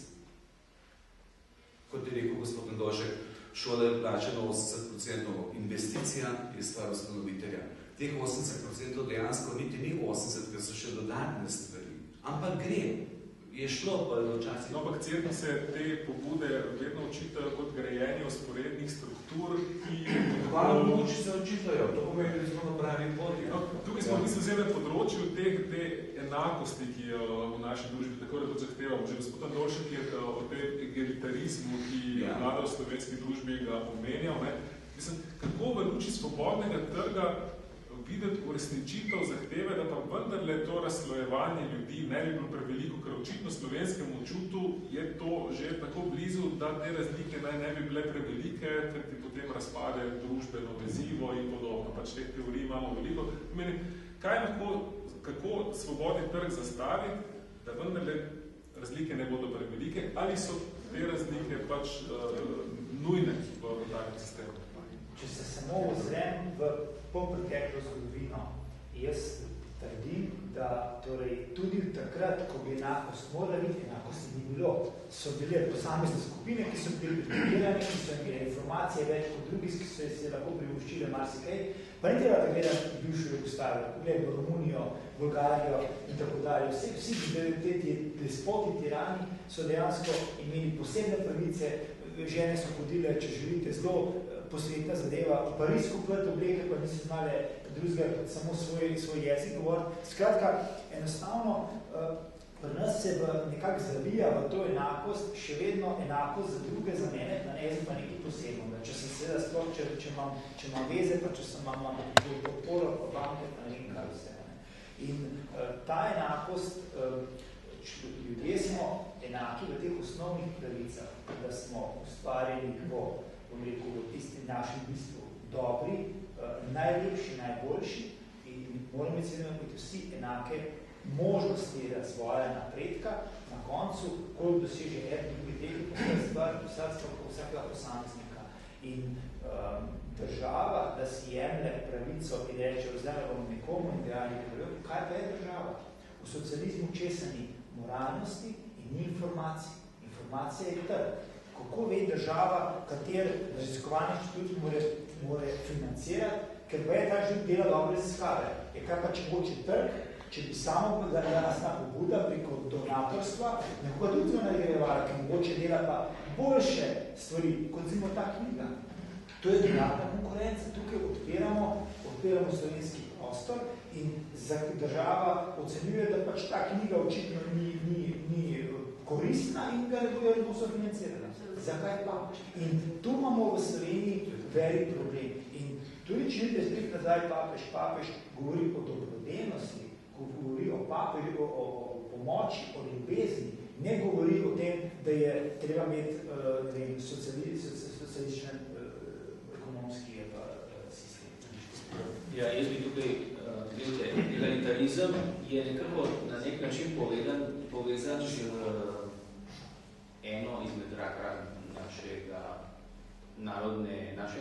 Kot je rekel gospod Mendošek, šola je plačena 80% investicija je stvar ustanovitelja. Teh 80% dejansko niti ni 80, ker so še dodatne stvari. Ampak gre. Je šlo pa včasih. No, ampak cerkvi se te pobude vedno očitajo kot grajenje usporednih struktur, ki... Hvala moči se očitajo, to pomeni, da smo na pravi poti. No, tukaj smo mislim vzeli na področju te enakosti, ki je v naši družbi tako da tudi zahtevamo. Že gospod Andolšek je o tem egalitarizmu, ki je vlada v slovenski družbi ga omenjal. Mislim, kako v luči svobodnega trga videti uresničitev zahteve, da pa vendarle to razslojevanje ljudi ne bi bilo preveliko, ker očitno slovenskem čutu je to že tako blizu, da te razlike ne bi bile prevelike, ker ti potem razpade družbeno vezivo in podobno. Pač teh teorij imamo veliko. Pomeni, kako svobodni trg zastaviti, da vendarle razlike ne bodo prevelike, ali so te razlike pač nujne v takem sistemu? Če se samo ozrem v polpreteklo zgodovino, jaz trdim, da torej, tudi takrat, ko bi enakost morala biti, enakosti ni bilo, so bile posamezne skupine, ki so bili privilegirane, ki so imeli informacije več kot drugi, ki so se lahko privoščile marsikaj. Pa ni treba, da gledam bivšo Jugoslavijo, gledam Romunijo, Bolgarijo in tako dalje. Vsi te despoti, tirani so dejansko imeli posebne pravice, žene so hodile, če želite, zelo posvetna zadeva, v Pariz komplet obleke, pa niso znale drugega, samo svoj jezik govoriti. Skratka, enostavno, pri nas se nekako zavija v to enakost, še vedno enakost za druge, za mene, pa ne pa nekaj posebno. Če sem seveda sploh, če imam veze, pa če sem imam podporo, pa banke, pa ne vem kaj vse. In ta enakost, ljudje smo enaki v teh osnovnih pravicah, da smo ustvarjeni po, bom rekel, v tistem našem bistvu dobri, najlepši, najboljši in moramo biti vsi enake možnosti razvoja napredka, na koncu, koliko doseže drugi teh, vsakega posameznika. In država, da si jemlje pravico in reče, zdaj bomo nekomu in dejali, kaj pa je država? V socializmu česa ni moralnosti in ni informacij. Informacija je trg. Kako ve država, kater raziskovalni inštitut more financirati, ker pa je ta že dela dobre raziskave. Je kaj pa, če hoče trg, če bi samo jasna pobuda preko donatorstva, nekoga tudi nagrajevala, ki mogoče dela pa boljše stvari, kot zimo ta knjiga. To je dodatna konkurenca. Tukaj odpiramo slovenski prostor in država ocenjuje, da pač ta knjiga očitno ni koristna in ga ne bo sofinancirala. Zakaj pa? In tu imamo v Sloveniji velik problem. In tudi če ljudje spet nazaj papež govori o dobrodelnosti, ko govori o papežu, o pomoči, o ljubezni, ne govori o tem, da je treba imeti socialističen ekonomski sistem. Ja, jaz bi tukaj, egalitarizem je nekako na nek način povezan že eno izmed rakran naše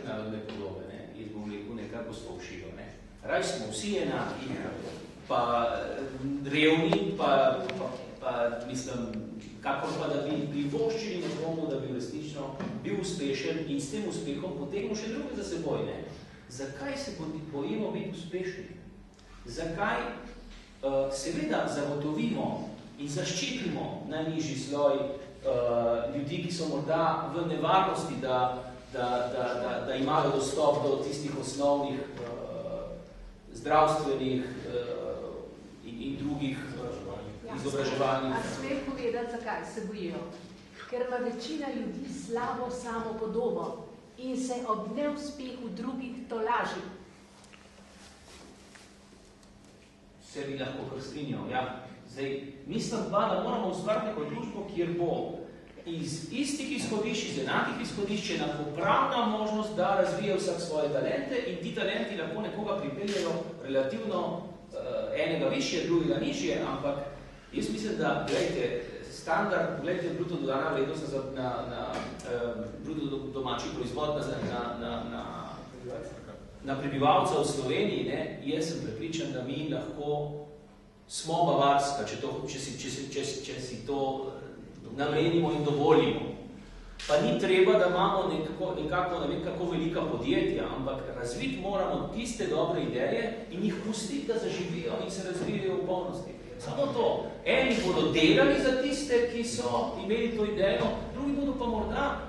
narodne podobe. Jaz bom rekel nekako spolšivo. Raj smo vsi enaki, pa revni, pa mislim, kakor pa da bi privoščili nekomu, da bi resnično bil uspešen in s tem uspehom potegnil še druge za seboj. Zakaj se bojimo biti uspešni? Zakaj seveda zagotovimo in zaščitimo najnižji sloj ljudi, ki so morda v nevarnosti, da imajo dostop do tistih osnovnih zdravstvenih in drugih izobraževalnih. A smem povedati, zakaj se bojijo? Ker ima večina ljudi slabo samopodobo in se ob neuspehu drugih tolaži. Se bi lahko kar strinjal, ja. Zdaj, mislim pa, da moramo ustvariti neko družbo, kjer bo iz istih izhodišč, iz enakih izhodišč enakopravna možnost, da razvije vsak svoje talente in ti talenti lahko nekoga pripeljajo relativno enega višje, drugega nižje, ampak jaz mislim, da, gledajte, standard, gledajte, bruto dodana vrednost na bruto domači proizvod na prebivalca v Sloveniji, jaz sem prepričan, da mi lahko smo Bavarska, če si to namenimo in dovolimo. Pa ni treba, da imamo nekako, ne vem kako velika podjetja, ampak razviti moramo tiste dobre ideje in jih pustiti, da zaživijo in se razvijajo v polnosti. Samo to. Eni bodo delali za tiste, ki so imeli to idejo, drugi bodo pa morda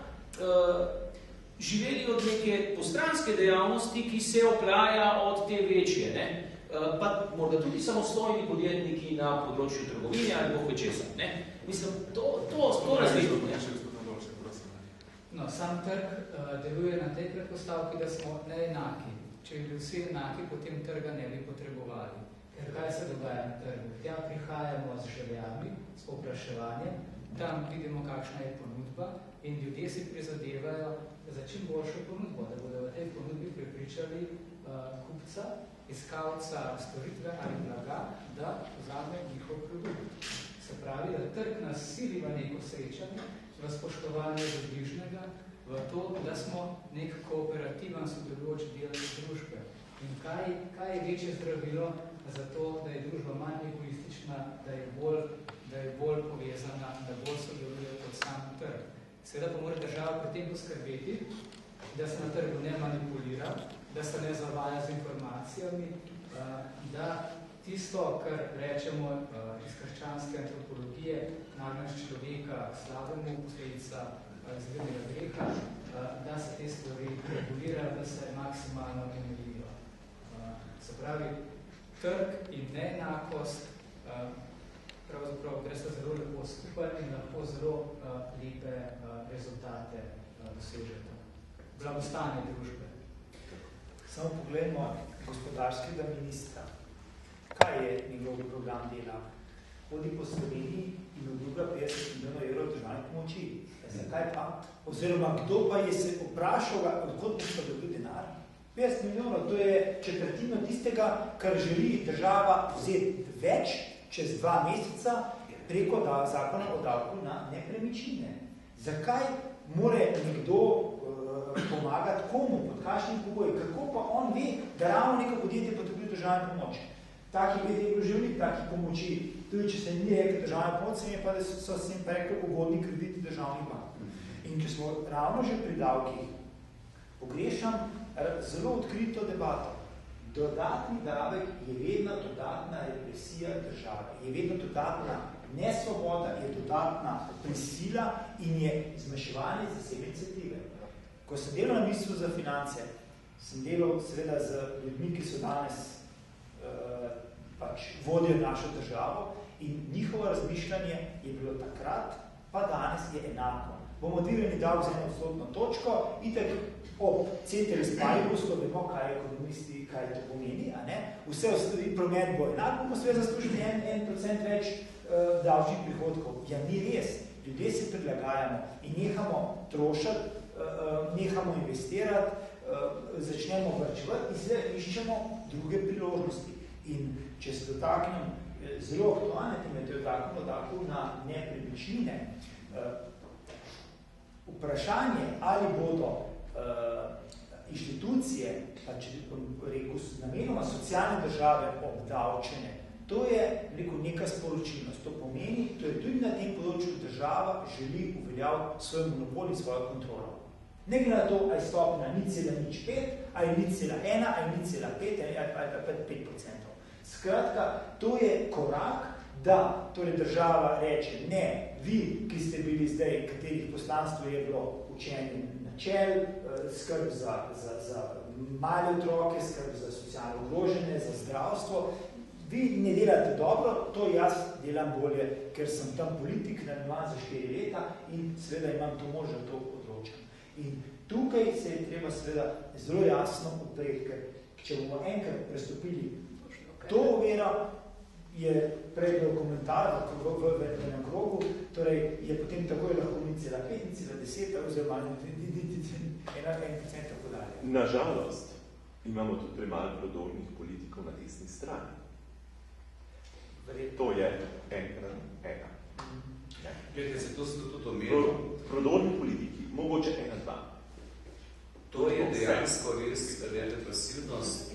živeli od neke postranske dejavnosti, ki se oplaja od te večje. Pa morda tudi samostojni podjetniki na področju trgovine ali boh večesa. Mislim, to različno. No, sam trg deluje na tej predpostavki, da smo neenaki. Če bi vsi enaki, potem trga ne bi potrebovali. Ker kaj se dogaja na trgu? Tja prihajamo z željami, s povpraševanjem, tam vidimo, kakšna je ponudba in ljudje si prizadevajo za čim boljšo ponudbo, da bodo v tej ponudbi prepričali kupca, iskalca storitve ali blaga, da vzame njihov produkt. Se pravi, da trg nas sili v neko srečanje, v spoštovanje do bližnjega, v to, da smo nek kooperativen sodelujoč del družbe. In kaj je večje zdravilo za to, da je družba manj egoistična, da je bolj povezana, da bolj sodeluje kot sam trg. Seveda pa mora država pri tem poskrbeti, da se na trgu ne manipulira, da se ne zavaja z informacijami, da tisto, kar rečemo iz krščanske antropologije, nagneš človeka slabemu, posledica izglednega greha, da se te stvari regulira, da se maksimalno emelijo. Se pravi, trg in neenakost, pravzaprav gre se zelo skupaj in lahko zelo lepe rezultate dosežete. Blagostanje družbe. Samo pogledamo gospodarskega ministra. Kaj je njegov program dela? Hodi po Sloveniji in obljublja 50 milijonov evrov državnih pomoči. Zakaj pa? Oziroma, kdo pa je se vprašal, odkot bo pa dobil denar? 50 milijonov, to je četrtino tistega, kar želi država vzeti več čez 2 meseca preko zakona o davku na nepremičnine. Zakaj more nekdo pomagati komu, pod kakšnim pogoji? Kako pa on ve, da ravno neko podjetje potrebuje državno pomoč? Taki ljudje je želi takih pomoči. Tudi, če se ni rekel državna pomoč, se mi je pa, da so se jim pa rekli ugodni krediti državnih bank. In če smo ravno že pri davkih, pogrešam zelo odkrito debato. Dodatni davek je vedno dodatna represija države, je vedno dodatna nesvoboda, je dodatna prisila in je zmanjševanje zasebne iniciative. Ko sem delal na Ministrstvu za finance, sem delal seveda z ljudmi, ki so danes vodijo našo državo in njihovo razmišljanje je bilo takrat, pa danes je enako. Bomo dvignili davek za 1% točko, itak ob centri spaljivosti, vemo, kaj ekonomisti, kaj to pomeni, a ne? Vse ostali promet bo enako, bomo sve zaslužili 1% več davčnih prihodkov. Ja, ni res. Ljudje se prilagajamo in nehamo trošiti, nehamo investirati, začnemo vrčevati in seveda iščemo druge priložnosti. In če se dotaknem zelo aktualne teme, to je zakon o davku na nepremičnine, vprašanje, ali bodo inštitucije, pa če rekel, namenoma socialne države obdavčene, to je neka sporočilnost. To pomeni, to je tudi na tem področju država želi uveljaviti svoj monopol in svojo kontrolo. Ne glede na to, ali je stopnja 0,05, ali 0,1, ali 0,5, ali pa 5%. Skratka, to je korak, da torej država reče, ne, vi, ki ste bili zdaj, katerih poslanstvo je bilo učenje načel, skrb za male otroke, skrb za socialno ogrožene, za zdravstvo, vi ne delate dobro, to jaz delam bolje, ker sem tam politik, namenovan za 4 leta in seveda imam to možno, to odločam. In tukaj se je treba seveda zelo jasno upreti, ker če bomo enkrat prestopili to ovira, je predlog komentar v enem krogu, torej je potem takoj lahko 0,5, 0,10 oziroma 1% tako dalje. Nažalost, imamo tudi premalo prodornih politikov na desni strani. To je ena. Gledajte, se to se tudi omenil. Prodorni politiki, mogoče 1-2. To je dejansko res pasivnost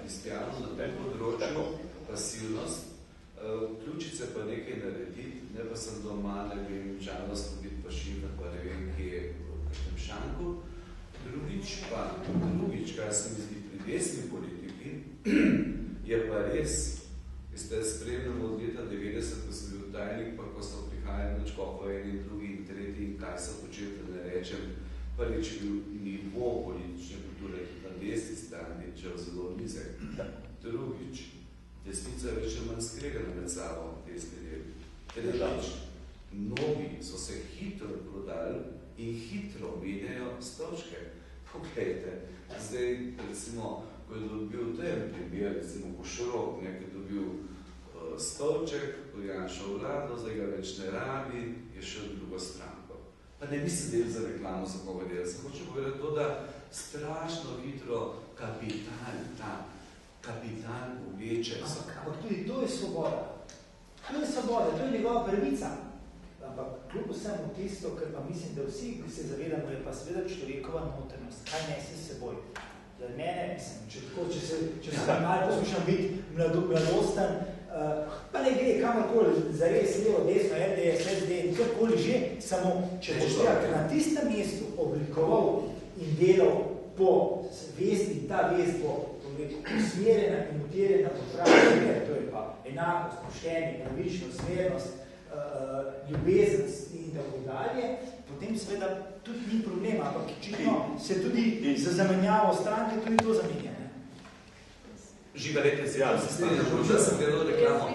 kristijanov na tem področju, pasivnost, vključice pa nekaj narediti, ne pa sem doma, ne vem, žalost biti pa šivna, pa ne vem, kje je v kakšnem šanku. Drugič, kaj se mi zdi pri desni politiki, je pa res, ste spremljamo od leta 90, ko sem bil tajnik, pa ko so prihajali na čkofo eni in drugi in tretji in kaj so počeli, da ne rečem, prvič bil nivo politične kulture, tudi na desni strani, če je zelo nizek. Drugič, desnica je več manj skregana med sabo, desni del. Tretjič, mnogi so se hitro prodali in hitro menjajo stolčke. Poglejte, zdaj, recimo, ko je dobil ten primer, recimo Košorok, nekaj dobil stolček, ko je Janšo vlado, zdaj ga več ne rabi, je šel v drugo stranko. Pa ne bi se del za reklamo za koga dela. Se hoče povedati to, da strašno hitro kapital uveče. Ampak tudi to je svoboda. To je svoboda, to je njegova pravica. Ampak kljub vsemu tisto, ker pa mislim, da vsi, ki se zavedamo, je pa seveda človekova notrnost. Kaj nese s seboj? Za mene, mislim, če se malo poslušam biti mladostan, pa ne gre kamorkoli, zares, levo, desno, RDS, SD, karkoli že, samo če boš na tistem mestu oblikoval in delal po vesti, ta vest bo usmerjena in utirjena po pravi smer, to je pa enakost, poštenje, pravičnost, smernost, ljubezenst in tako dalje, potem seveda tudi ni problema, ampak očitno se tudi za zamenjavo stranke tudi to zamenja. Žiga, rekli si, ja, se strinjam, da sem gledal reklamo.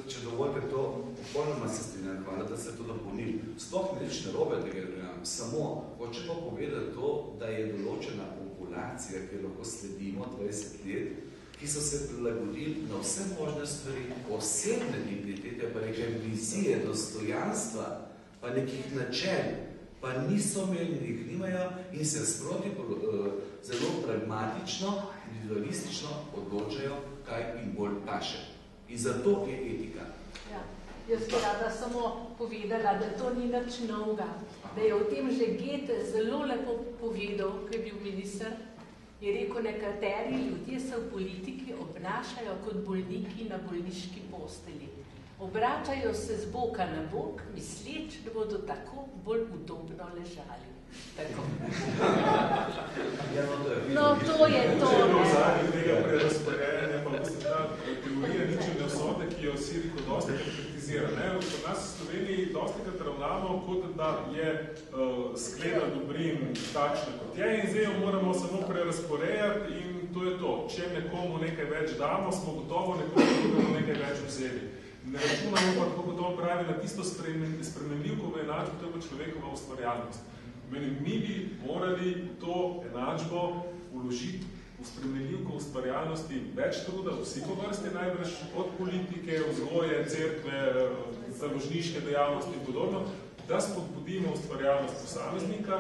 Če dovolite to, popolnoma se strinjam, hvala da se to dopolnil. Sploh mi reč narobe, da ga samo hoče pa povedati to, da je določena populacija, ki lahko sledimo 20 let, ki so se prilagodili na vse možne stvari, osebne identitete, pa nekaj vizije, dostojanstva, pa nekih načel, pa niso imeli, jih nimajo in se sproti zelo pragmatično, individualistično odločajo, kaj jim bolj paše. In zato je etika. Ja. Jaz bi rada samo povedala, da to ni nič novega, da je o tem že Goethe zelo lepo povedal, ko je bil minister, je rekel, nekateri ljudje se v politiki obnašajo kot bolniki na bolniški posteli. Obračajo se z boka na bok, misleč, da bodo tako bolj udobno ležali. Tako. No, to je to. Zadnji tega prerazporejanja, pa ta teorija ničelne vsote, ki jo vsi dostikrat kritizira. Pri nas v Sloveniji dostikrat ravnamo, kot da je skleda dobrin takšna, kot je, in zdaj jo moramo samo prerazporejati in to je to. Če nekomu nekaj več damo, smo gotovo nekomu nekaj več vzeli. Ne računamo pa, kako to pravi, na tisto spremenljivko v enačbo, to je pa človekova ustvarjalnost. Mi bi morali to enačbo vložiti v spremenljivko ustvarjalnosti več truda, vsi po vrsti najbrž, od politike, vzgoje, cerkve, založniške dejavnosti in podobno, da spodbudimo ustvarjalnost posameznika,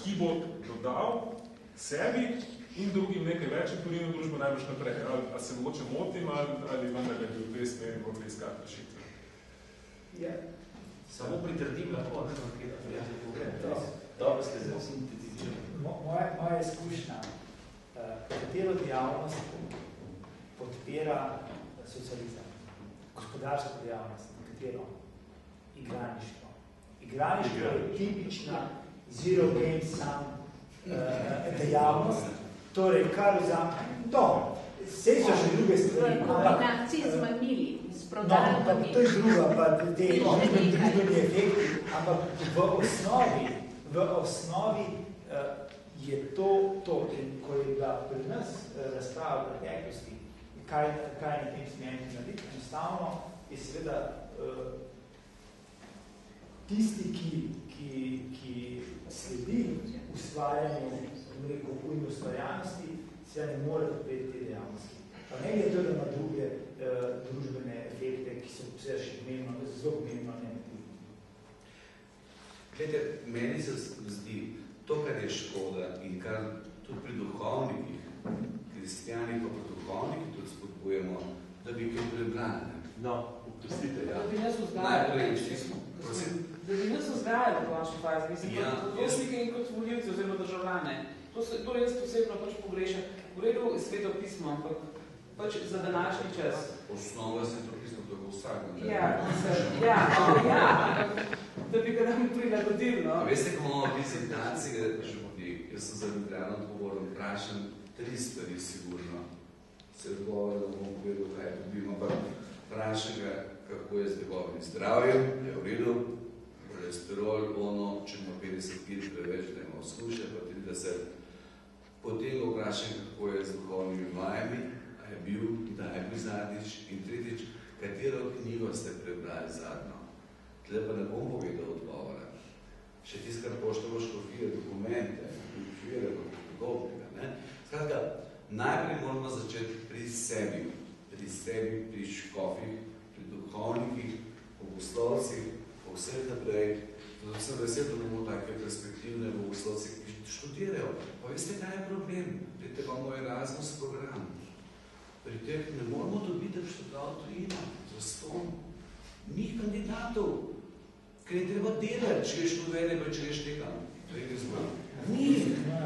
ki bo dodal sebi in drugim nekaj več in porinil družbo najbrž naprej. Ali se mogoče motim, ali vendar je bil v tej smeri morali iskati rešitve? Ja. Samo pritrdim lahko. Dobro ste zelo sintetizirali. Moja izkušnja, katero dejavnost podpira socializem, gospodarsko dejavnost, katero igraništvo. Igraništvo je tipična zero-game sum dejavnost, torej kar vzam, vse so še druge stvari. Kombinacije z mamili, s prodajo mamili. To je druga, pa te družbeni efekti, ampak v osnovi je to, ko je bila pri nas razprava v preteklosti, kaj na tem smenju narediti, enostavno je seveda tisti, ki sledi ustvarjanju in ustvarjanosti, se ne more podpreti te dejavnosti. Pa ne je to, da ima druge družbene efekte, ki so vse še zelo pomembno negativni. Glede, meni se zdi, to, kar je škoda in kar tudi pri duhovnikih, kristijanih pa pri duhovnikih tudi spodbujemo, da bi kaj prebrali. No, oprostite, ja. Da bi nas Najprej, da bi nas vzgajali v vaši fazi, mislim, kot potrošnike in kot voljivci oziroma državljane. To jaz posebno pač pogrešam. V redu je sveto pismo, ampak pač za današnji čas. Osnova sveto pismo, to je vsak. Ja, da bi ga nam prilagodili, no. Veste, ko imamo vizitacije, jaz sem za Ljubljano odgovorom vprašam 3 stvari sigurno. Se odgovor, da bom povedal, kaj dobim, ampak vprašam ga, kako je z njegovim zdravjem, je v redu, kolesterol, če ima 50 kg preveč, da ima vzkušnja, pa 30. Potem ga vprašam, kako je z duhovnimi vajami, a je bil, da je bil zadnjič, in tretjič, katero knjigo ste prebrali zadnjo. Tle pa ne bom povedal odgovora. Še tist, kar poštamo škofije dokumente, škofije podobnega. Skratka, najprej moramo začeti pri sebi, pri škofih, pri duhovnikih, bogoslovcih, po vseh naprej. Zato sem vesel, da imamo take perspektivne bogoslovci, ki študirajo. Pa veste, kaj je problem? Prite pa moj Erasmus program. Pri teh ne moramo dobiti študal tujino, za ston. Ni kandidatov, ker je treba delati, če je študene, pa če je štekam. Ni,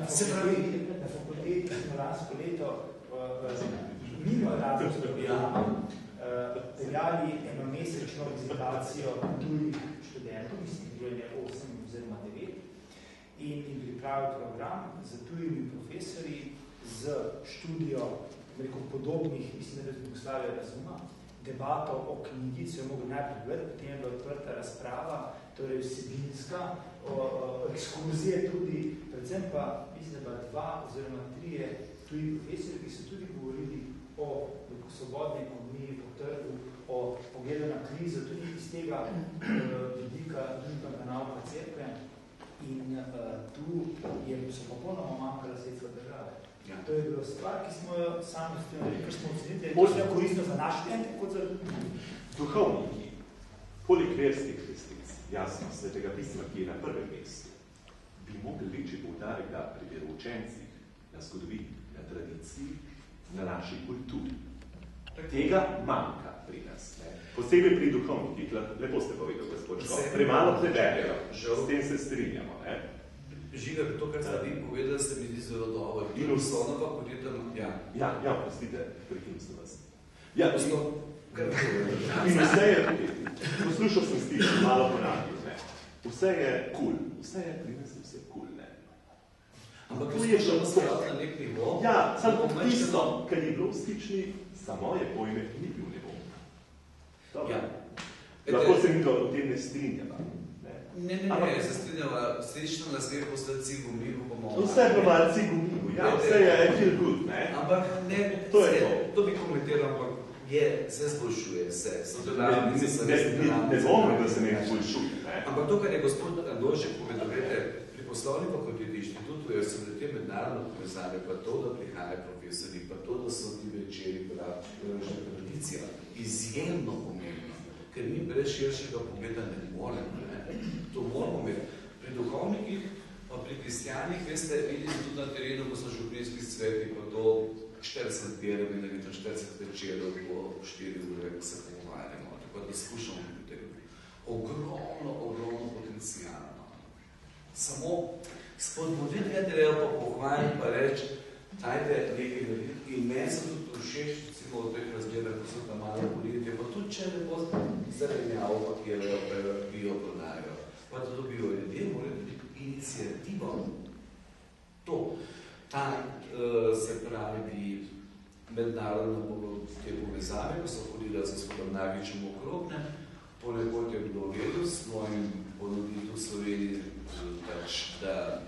se pravi. Na fakulteti smo lansko leto mimo Erasmus programa peljali enomesečno vizitacijo tujih študentov, mislim, bilo je 8 oziroma 9, in pripravil program z tujimi profesorji, z študijo podobnih, mislim, da Bogoslavija razuma, debato o knjigi, se jo mogli najprej gledati, potem je bila odprta razprava, torej vsebinska, ekskurzije tudi, predvsem pa, mislim, da 2 oziroma 3 tuji profesori, ki so tudi govorili o svobodni ekonomiji, o trgu, o pogledu na krizo, tudi iz tega vidika družbenega nauka cerkve in tu so popolnoma manjkala sredstva države. Ja. To je bilo stvar, ki smo jo sami ustvarjali, ker smo ocenili, da je to koristno za naš študente kot za duhovniki, poleg verskih resnic, jasno, Svetega pisma, ki je na prvem mestu, bi mogli večji poudarek dati pri veroučencih, na zgodovini, na tradiciji, na naši kulturi. Tega manjka pri nas. Ne? Posebej pri duhovnikih, lepo ste povedal, gospod Škov, premalo preberejo, s tem se strinjamo. Ne? Žiga, to, kar ste vi povedali, se mi zdi zelo dobro. In osnovno pa podjetem, Ja, prostite, prekinil sem vas. Ja, in vse je, poslušal sem stiš, malo ponavljal, ne. Vse je cool, vse je pri nas vse cool, ne. Ampak to je še nastavljati na nek nivo. Ja, samo tisto, kar je bilo v stični, za moje pojme, ni bil nivo. Ja. Lahko se mi to o tem ne strinjava. Ne, se strinjava, stično nas gre postati cigomivu po mojem. Vse je malo cigomivu, ja, vse je feel good, ne. Ampak ne, to bi komentiral, ampak se zboljšuje, ne bomo, da se ne zboljšuje. Ampak to, kar je gospod Andošek povedal, pri poslovni fakulteti inštitutu je vse te mednarodno povezave, pa to, da prihajajo profesori, pa to, da so ti večeri tradicija, izjemno pomembno, ker mi brez širšega pogleda ne moremo. To moramo imeti. Pri duhovnikih, pa pri kristijanih, veste, vidim tudi na terenu, ko so župnijski sveti, pa to 40 delev in 40 večerov po 4 ure, ko se pogovarjamo, tako da skušamo potegati. Ogromno potencijalno. Samo spodbuditi ga treba pa pohvaliti, pa reči, dajte nekaj narediti. In meni so tudi všeč, recimo v teh razgledah, ko so tam malo politike, pa tudi če ne bo zarenjavo, pa ki jo prodajo. Pa da dobijo ljudje, morajo biti inicijativo. Se pravi, bi mednarodno te povezave, ko so hodila z gospodom Nagičem okrog, ponekod je bilo vedel s svojim ponuditev Sloveniji, da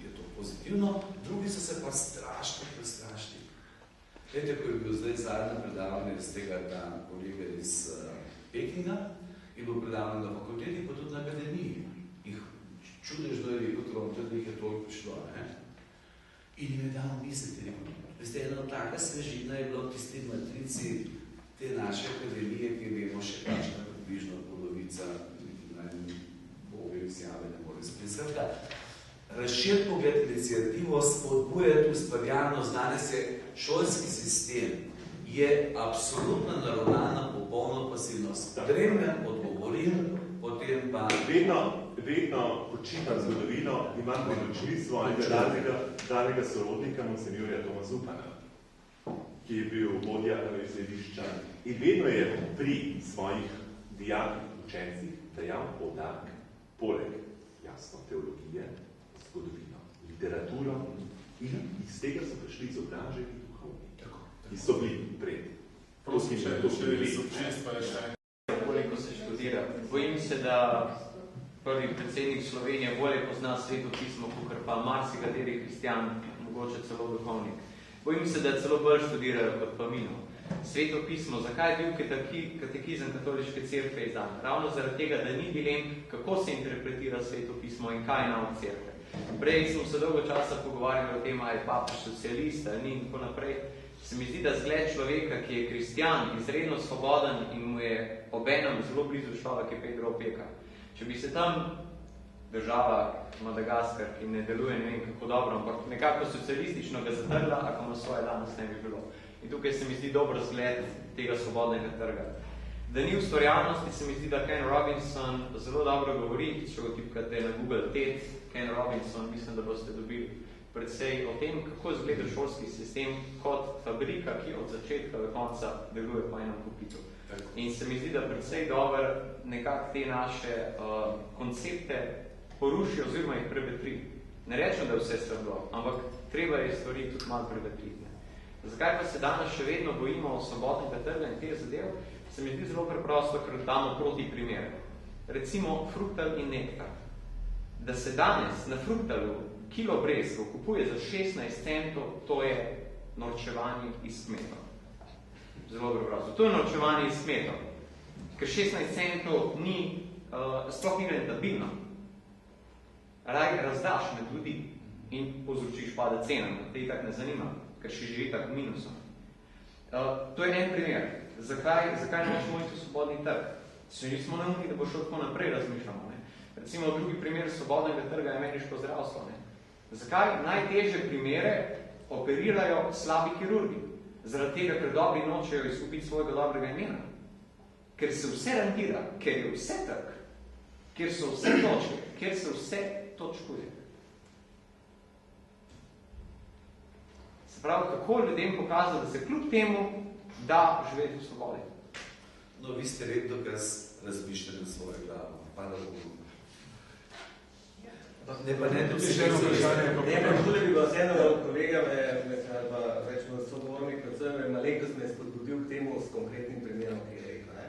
je to pozitivno, drugi so se pa strašno prestrašili. Glede, ko je bil zdaj zadnje predavanje iz tega kolega iz Pekinga, je bilo predavanje na fakulteti, pa tudi na akademiji. Čudežno je rekel, da jih je toliko prišlo. In jim je dal misliti. Veste, ena taka svežina je bila v tisti matrici te naše akademije, ki vemo še kakšna približno polovica, izjave ne more spisati. Razšir pogled inicijativo, spodbujati ustvarjalnost. Danes je šolski sistem, je absolutno naravnana popolno pasivnost. Dremljen, odgovorim, potem pa... Vedno počitam zgodovino, imam pred očmi svojega danega sorodnika, monsenjorja Toma Zupana, ki je bil vodja izgledišča in vedno je pri svojih dijakih učencih dajal poudarek, poleg jasno teologije, zgodovino, literaturo in iz tega so prišli izobraženi duhovni, ki so bili pred. Prosim, če so koliko se študira. Bojim se, da prvi predsednik Slovenije bolje pozna Sveto pismo, kakor pa marsikateri kristjan, mogoče celo duhovnik. Bojim se, da celo bolj študirajo kot pa mino. Sveto pismo, zakaj je bil katekizem katoliške cerkve izdan? Ravno zaradi tega, da ni dilem, kako se interpretira Sveto pismo in kaj je nauk cerkve. Prej smo se dolgo časa pogovarjali o tem, ali je papež socialist ali ni in tako naprej. Se mi zdi, da zgled človeka, ki je kristjan, izredno svoboden in mu je obenem zelo blizu človek, je Pedro Opeka. Če bi se tam država Madagaskar, ki ne deluje ne vem kako dobro, ampak nekako socialistično ga zatrla, ako ima svoje danes ne bi bilo. In tukaj se mi zdi dober zgled tega svobodnega trga. Da ni ustvarjalnosti, se mi zdi, da Ken Robinson zelo dobro govori, če ga tipkate na Google TED, Ken Robinson, mislim, da boste dobili predvsej o tem, kako izgleda šolski sistem kot fabrika, ki od začetka do konca deluje po enem kupitu. In se mi zdi, da predvsej dober nekako te naše koncepte poruši oziroma jih prevetri. Ne rečem, da je vse sredlo, ampak treba je stvari tudi malo prevetriti. Zakaj pa se danes še vedno bojimo o svobodnega trga in teh zadev? Se mi zdi zelo preprosto, ker damo proti primere. Recimo fruktal in nektar. Da se danes na fruktalu kilo breskov kupuje za 16 centov, to je norčevanje iz kmetov. Zelo preprosto. To je norčevanje iz kmetov. Ker 16 centov ni sploh ni rentabilno. Razdaš med ljudi in povzročiš pada cenam, te itak ne zanima, ker še živi tak minusom. To je en primer. Zakaj ne možemo imeti svobodni trg? Se nismo neumni, da bo šel tako naprej, razmišljamo. Ne? Recimo, drugi primer svobodnega trga je ameriško zdravstvo. Ne? Zakaj najtežje primere operirajo slabi kirurgi? Zaradi tega, ker dobri nočejo izgubiti svojega dobrega imena. Ker se vse rentira, ker je vse trg, ker so vse točke, ker se vse točkuje. Se pravi, kako ljudem pokazati, da se kljub temu da živeti v svobodi. No, vi ste red dokaz razmišljali svoje glavo. Hvala Bogu. Ne, pa ne, tudi še eno vprašanje. Ne, pa tudi bi bilo vseeno, kolega rečemo, sogovornik predvsem, malenkost me je spodbudil k temu s konkretnim primerom, ki je rekel. Ne?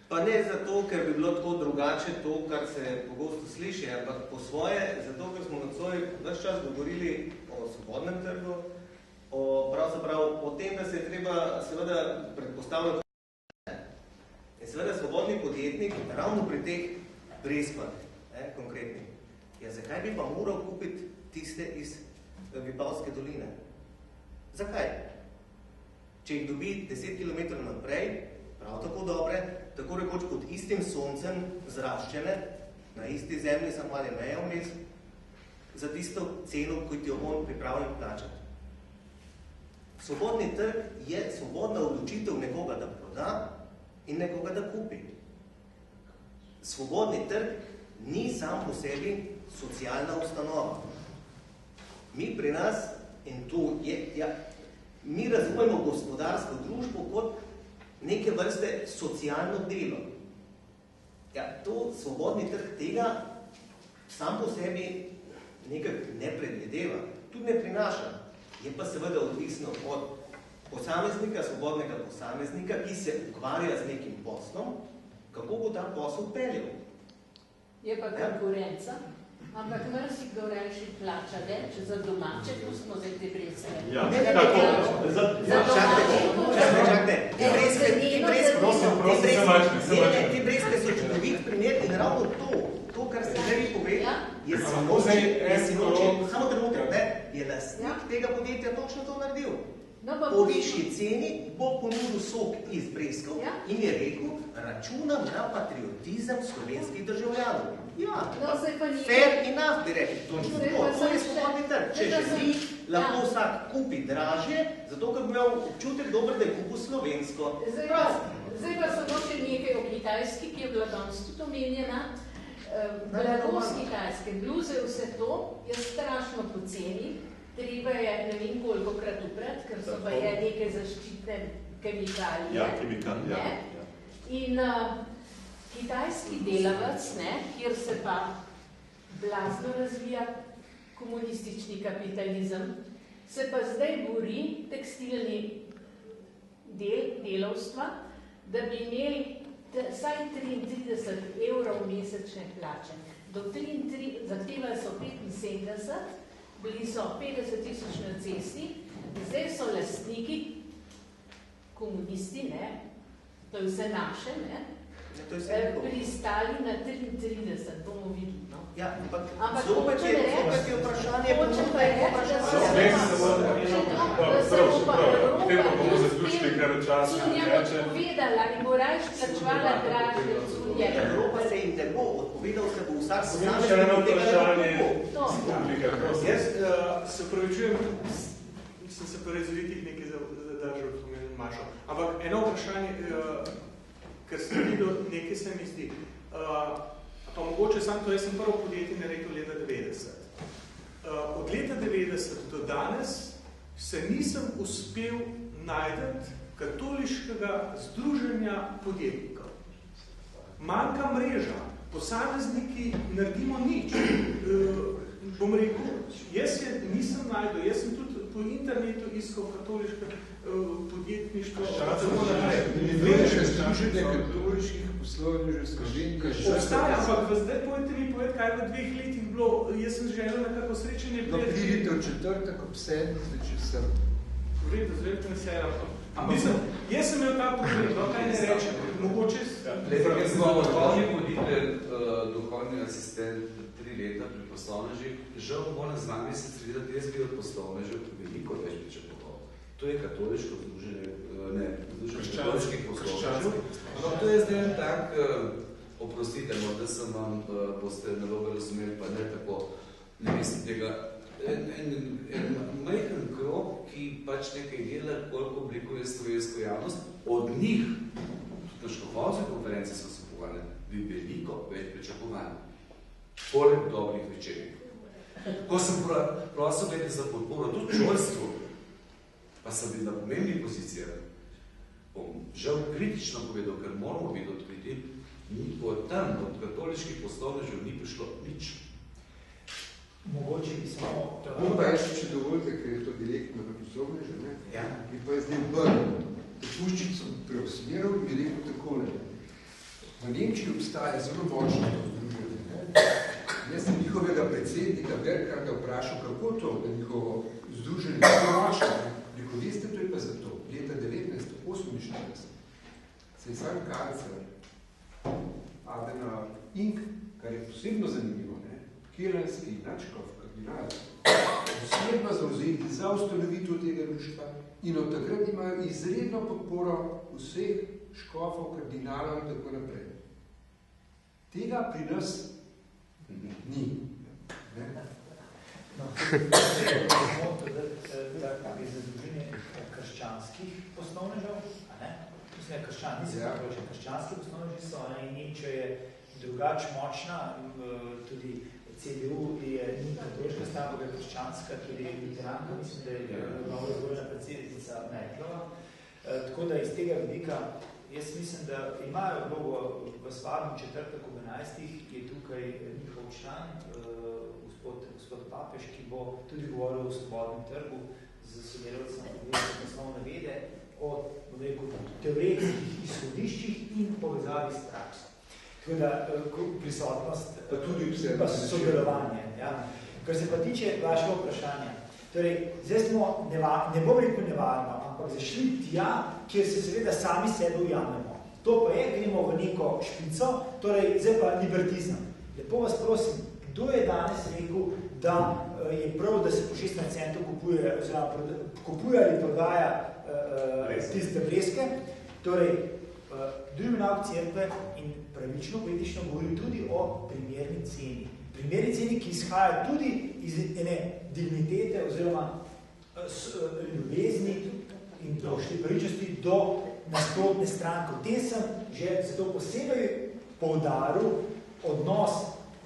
Pa ne zato, ker bi bilo tako drugače to, kar se pogosto sliši, ampak po svoje, zato, ker smo nocoj ves čas govorili o svobodnem trgu, pravzaprav o tem, da se je treba seveda predpostavljati. In seveda svobodni podjetnik ravno pri teh brezkvah, konkretnih. Ja, zakaj bi pa moral kupiti tiste iz Vipavske doline? Zakaj? Če jih dobi 10 km naprej, prav tako dobre, tako rekoč pod istim soncem zraščene, na isti zemlji, samo ali mejo vmes, za tisto ceno, ki ti jo on pripravljen plačati. Svobodni trg je svobodna odločitev nekoga, da proda in nekoga, da kupi. Svobodni trg ni sam po sebi socialna ustanova. Mi pri nas, in to je, mi razumemo gospodarsko družbo kot neke vrste socialno delo. Ja, to svobodni trg tega sam po sebi nekaj ne predvideva, tudi ne prinaša. Je pa seveda odvisno od posameznika, svobodnega posameznika, ki se ukvarja z nekim poslom, kako bo ta posel peljal. Je pa konkurenca, ampak marsikdo reči plača več za domače, pustimo zdaj te brezke. Ja, tako. Čakajte, te brezke so čudovit primer in ravno to, kar ste že vi povedali, samo trenutek, je lastnik tega podjetja točno to naredil. Po višji ceni bo ponudil sok iz breskov in je rekel, računam na patriotizem slovenskih državljanov. Ja, fair enough bi rekli, točno to je svobodni trg. Če želi, lahko vsak kupi dražje, zato ker bi imel občutek dober, da je kupil slovensko. Zdaj pa samo še nekaj o Kitajski, ki je bila danes tudi omenjena. Blago z Kitajske, bluze, vse to je strašno poceni. Treba je ne vem kolikokrat uprati, ker so pa je neke zaščitne kemikalije. Ja, kemikalije. In kitajski delavec, kjer se pa blazno razvija komunistični kapitalizem, se pa zdaj bori tekstilni delavstva, da bi imeli vsaj 33 evrov mesečne plače. Zahtevali so 75, bili so 50 000 na cesti, zdaj so lastniki, komunisti, to je vse naše, pristali na 33, bomo videli. Ja, ampak zopet je vprašanje, Potem pa bomo zaključili, ker čas ne reče. Povedala in bo rajš plačevala dražje od Sunja. Evropa se jim ne bo odpovedal, se bo vsak Še eno vprašanje. Jaz se upravičujem, sem se pa razvitih nekaj zadržal, spomenem Mašo. Ampak eno vprašanje, ker sem videl, nekaj se mi zdi. Pa mogoče sam to, jaz sem prvo podjetje naredil leta 90. Od leta 90 do danes se nisem uspel najdeti katoliškega združenja podjetnikov. Manjka mreža, posamezniki naredimo nič. Bom rekel, jaz je nisem najdel, jaz sem tudi po internetu iskal katoliško podjetništvo. Združenje katoliških poslovnežev Slovenije. Obstaja, ampak zdaj povedite mi, kaj v 2 letih bilo, jaz sem želel nekako srečanje. No, pridite v četrtek ob 7 zvečer sem. V redu, zvečer sem, Mislim, jaz sem imel ta problem, kaj ne rečem, mogoče... Jaz sem duhovni voditelj, duhovni asistent 3 leta pri poslovnežih. Žal moram z vami se stridati, jaz bi od poslovnežov veliko več pričakoval. To je katoliško združenje, ne, združenje katoliških poslovnežov. Ampak to je zdaj tak, oprostite, morda sem vam, boste narobe razumeli, pa ne tako, ne mislim tega, en majhen krog, ki pač nekaj dela, koliko oblikuje slovensko javnost, od njih, tudi na škofovske konference so se pogovarjali, bi veliko več pričakovali. Poleg dobrih večerjev. Ko sem prosil glede za podporo tudi šolstvu, pa sem bil na pomembnih pozicijah, bom žal kritično povedal, ker moramo biti odkriti, od tam, od katoliških poslovnežev ni prišlo nič. Mogoče bi samo... Pa jaz, če dovolite, ker je to direktno na poslovneže, ne? Ja. Bi pa jaz zdaj obrnil. Puščico preusmeril in bi rekel takole. V Nemčiji obstaja zelo močno združenje. Jaz sem njihovega predsednika Berkarda vprašal, kako to, da njihovo združenje je močno. Rekel, veste, to je pa zato. Leta 1948 se je sam kancler Adena Ink, kar je posebno zanimivo, Kelenski načkov, kardinal, posebno zauzeti za ustanovitev tega društva in od takrat imajo izredno podporo vseh škofov, kardinalov in tako naprej. Tega pri nas ni. Tako je za združenje krščanskih poslovnežev, a ne? Mislim, da krščan, nisem tako, že krščanski poslovneži so, in Nemčija je drugač močna, tudi CDU je ni katoliška stranka, je krščanska, tudi literanka, mislim, da je novo izvoljena predsednica Merklova. Tako da iz tega vidika, jaz mislim, da imajo vlogo v svabnem četrtek ob 11. je tukaj njihov član, gospod Papež, ki bo tudi govoril o svobodnem trgu z sodelavcem poslovne vede, o teoretskih izhodiščih in povezavi s prakso. Tako da prisotnost, pa tudi pa sodelovanje. Ja. Kar se pa tiče vašega vprašanja, torej, zdaj smo, ne bom rekel nevarno, ampak zašli tja, kjer se seveda sami sebe ujamemo. To pa je, gremo v neko špico, torej, zdaj pa libertizem. Lepo vas prosim, kdo je danes rekel, da je prav, da se po 16 centov kupuje, oziroma kupuje ali prodaja tiste vreske, torej, drugi navk cerkve in pravično, politično govori tudi o primerni ceni. Primerni ceni, ki izhaja tudi iz ene dignitete oziroma ljubezni in pravičnosti do nasprotne stranke. V tem sem že zato posebej poudaril odnos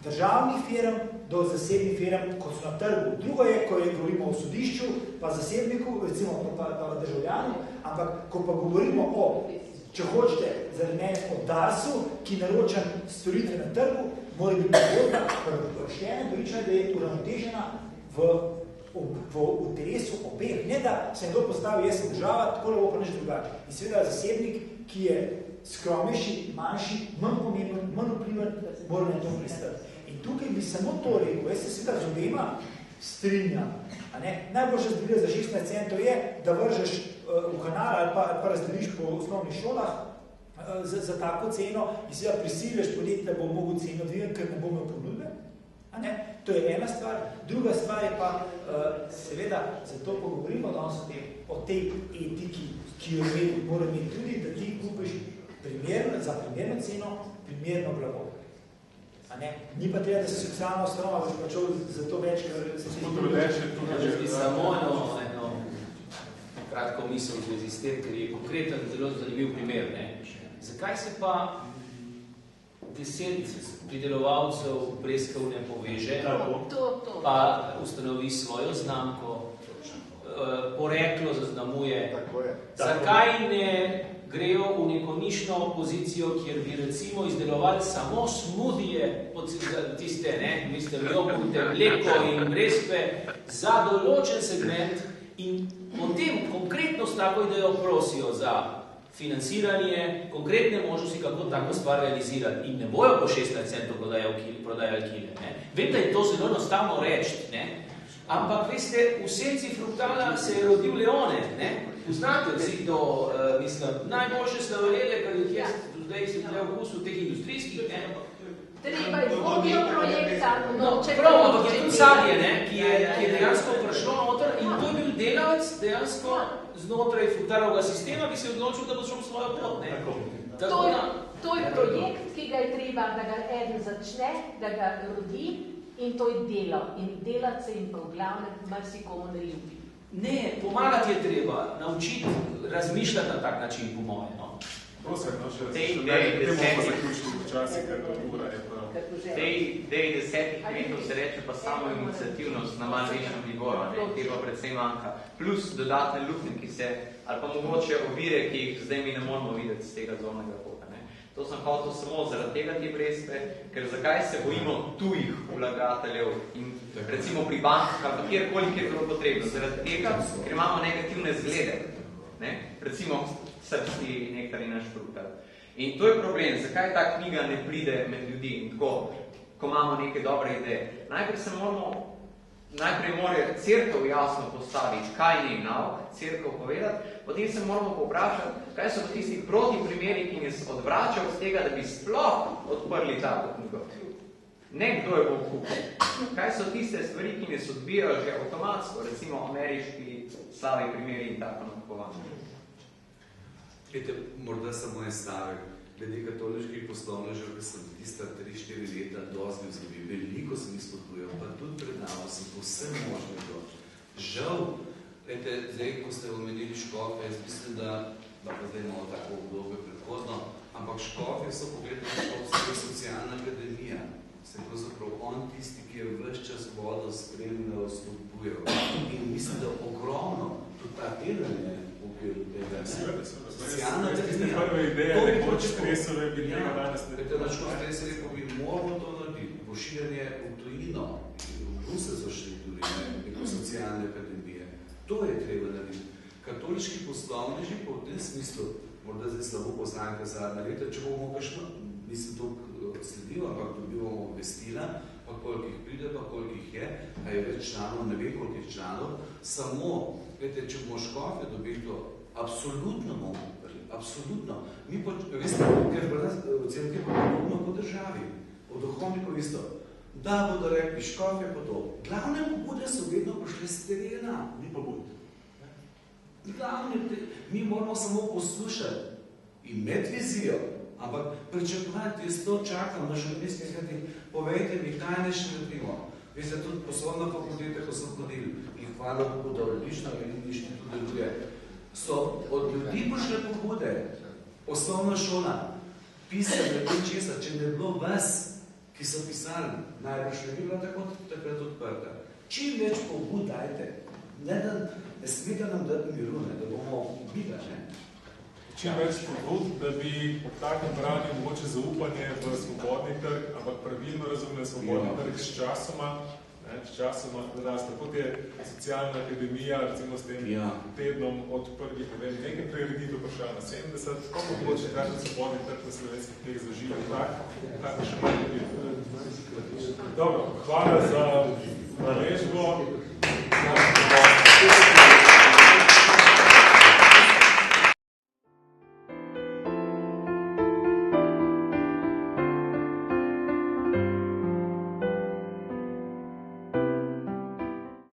državnih firm do zasebnih firm, kot so na trgu. Drugo je, ko govorimo o sodišču, pa zasebniku, recimo pa državljanu, ampak ko pa govorimo o, če hočete, zaradi mene o DARS-u, ki naroča storitve na trgu, mora biti pogodba poštena, da je uravnotežena v interesu obeh. Ne, da se nekdo postavi, jaz sem država, tako lepo pa neč drugače. In seveda zasebnik, ki je skromnejši, manjši, manj pomemben, manj vpliven, mora na to pristati. In tukaj bi samo to rekel, jaz se seveda z obema strinjam. Najboljša zdravila za 16 centov je, da vržeš v kanal ali pa razdeliš po osnovnih šolah za tako ceno in seveda prisiliš podjetje, da bo mogel ceno dvigati, ker ne bo imel ponudbe. To je ena stvar. Druga stvar je pa, seveda, zato pogovorimo danes o tej etiki, ki jo mora imeti tudi, da ti kupiš za primerno ceno, primerno blago. Ni pa treba, da se socialna osnova začel za to več, ker se tudi samo eno kratko misel v zvezi s tem, ker je konkreten, zelo zanimiv primer. Zakaj se pa 10 pridelovalcev breskavne poveže, pa ustanovi svojo znamko, poreklo zaznamuje? Zakaj ne grejo v neko nišno pozicijo, kjer bi recimo izdelovali samo smudije, tiste, mister jogurte, mleko in breskve, za določen segment in potem konkretno s tako idejo prosijo za financiranje, konkretne možnosti, kako tako stvar realizirati. In ne bojo po 16 centov prodajali kile. Vem, da je to zelo enostavno reči, ampak veste, v senci fruktala se je rodil Leone, Poznate vsi to, mislim, najboljše slavolede, kar jih jaz do zdaj sem tle vkusil teh industrijskih, ne? Treba je vodil projekta, Prav, ampak je tudi sadje, ne, ki je dejansko prišlo noter in to je bil delavec dejansko znotraj Fruktarovega sistema, ki se je odločil, da bo šel svojo pot, ne. To je projekt, ki ga je treba, da ga eden začne, da ga rodi in to je delo. In delati se jim pa v glavnem marsikomu ne ljubi. Ne, pomagati je treba, naučiti razmišljati na tak način, po moje, no. Prosim, no, še bomo zaključili včasih, ker ura je prav. Tej 10 kmetov se reče pa samo iniciativnost na malo višjem nivoju, ki pa predvsem manjka. Plus dodatne luknje, ki se, ali pa mogoče ovire, ki jih zdaj mi ne moramo videti z tega zornega kota. To sem hotel samo zaradi tega te brezpe, ker zakaj se bojimo tujih vlagateljev in recimo pri bankah ali pa kjerkoli, kjer je bilo potrebno. Zaradi tega, ker imamo negativne zglede. Ne? Recimo srpski nektar in naš fruktar. In to je problem, zakaj ta knjiga ne pride med ljudi in tako, ko imamo neke dobre ideje. Najprej mora cerkev jasno postaviti, kaj je nauk, cerkev povedati, potem se moramo povprašati, kaj so tisti proti primeri, ki nas odvračajo od tega, da bi sploh odprli tako knjigo. Ne kdo je bo kupil. Kaj so tiste stvari, ki nas odbijajo že avtomatsko, recimo ameriški slavi primeri in tako nakupovanje. Morda samo en stavek. Glede katoliških poslovnežev, ki sem tista 3-4 leta dosti vzgobil, veliko sem izpodbujal, pa tudi prednaval sem povsem možne doči. Žal, zdaj, ko ste omenili škofe, jaz mislim, da zdaj imamo tako obdobje predhodno, ampak škofe so pogledali škofska socialna akademija. Se pravzaprav on tisti, ki je ves čas vodo spremljal, spodbujal. In mislim, da ogromno tudi ta delanje v okviru tega socialna akademija. Prve ideje, nekoč stresove bi njega danes ne rekel. Načko stresove rekel, bi moramo to narediti. Pošiljanje v tujino, v Bruse so šli tudi, neko socialne akademije. To je treba narediti. Katoliški poslovneži pa v tem smislu, morda zdaj slabo poznanka zadnja leta, če bomo kakšno, nisem to sledil, ampak dobivamo obvestila, pa koliko jih pride, pa koliko jih je, a je več članov, ne vem koliko jih članov, samo, vete, če bomo škofe dobili to, absolutno bomo prili, absolutno. Mi pa, veste, ker pa nas celke podobno po državi, v duhovniku isto, da bodo rekli škofe pa to. Glavne pobude so vedno prišle s terena. Ni pobud. Mi moramo samo poslušati, imeti vizijo, ampak pričakovati, jaz to čakam na žurnalistskih svetih, povejte mi, kaj ne še naredimo. Vi ste tudi poslovna fakultete, ko so hodili in hvala Bogu, da odlično in inštitut deluje. So od ljudi prišle pobude, osnovna šola, pisali in česa, če ne bilo vas, ki so pisali, najbrž ne bi bila takrat odprta. Čim več pobud dajte, ne smete nam dati miru, da bomo bila, ne? Čim več pobud, da bi ob takem branju mogoče zaupanje v svobodni trg, ampak pravilno razumne svobodni trg s časoma, da raste. Kot je socialna akademija, recimo s tem tednom od prvih, nekaj prireditev prišla na 70, kako mogoče kažem svobodni trg na slovenskih teh zaživljen tak še malo ljudi. Dobro, hvala za naležbo.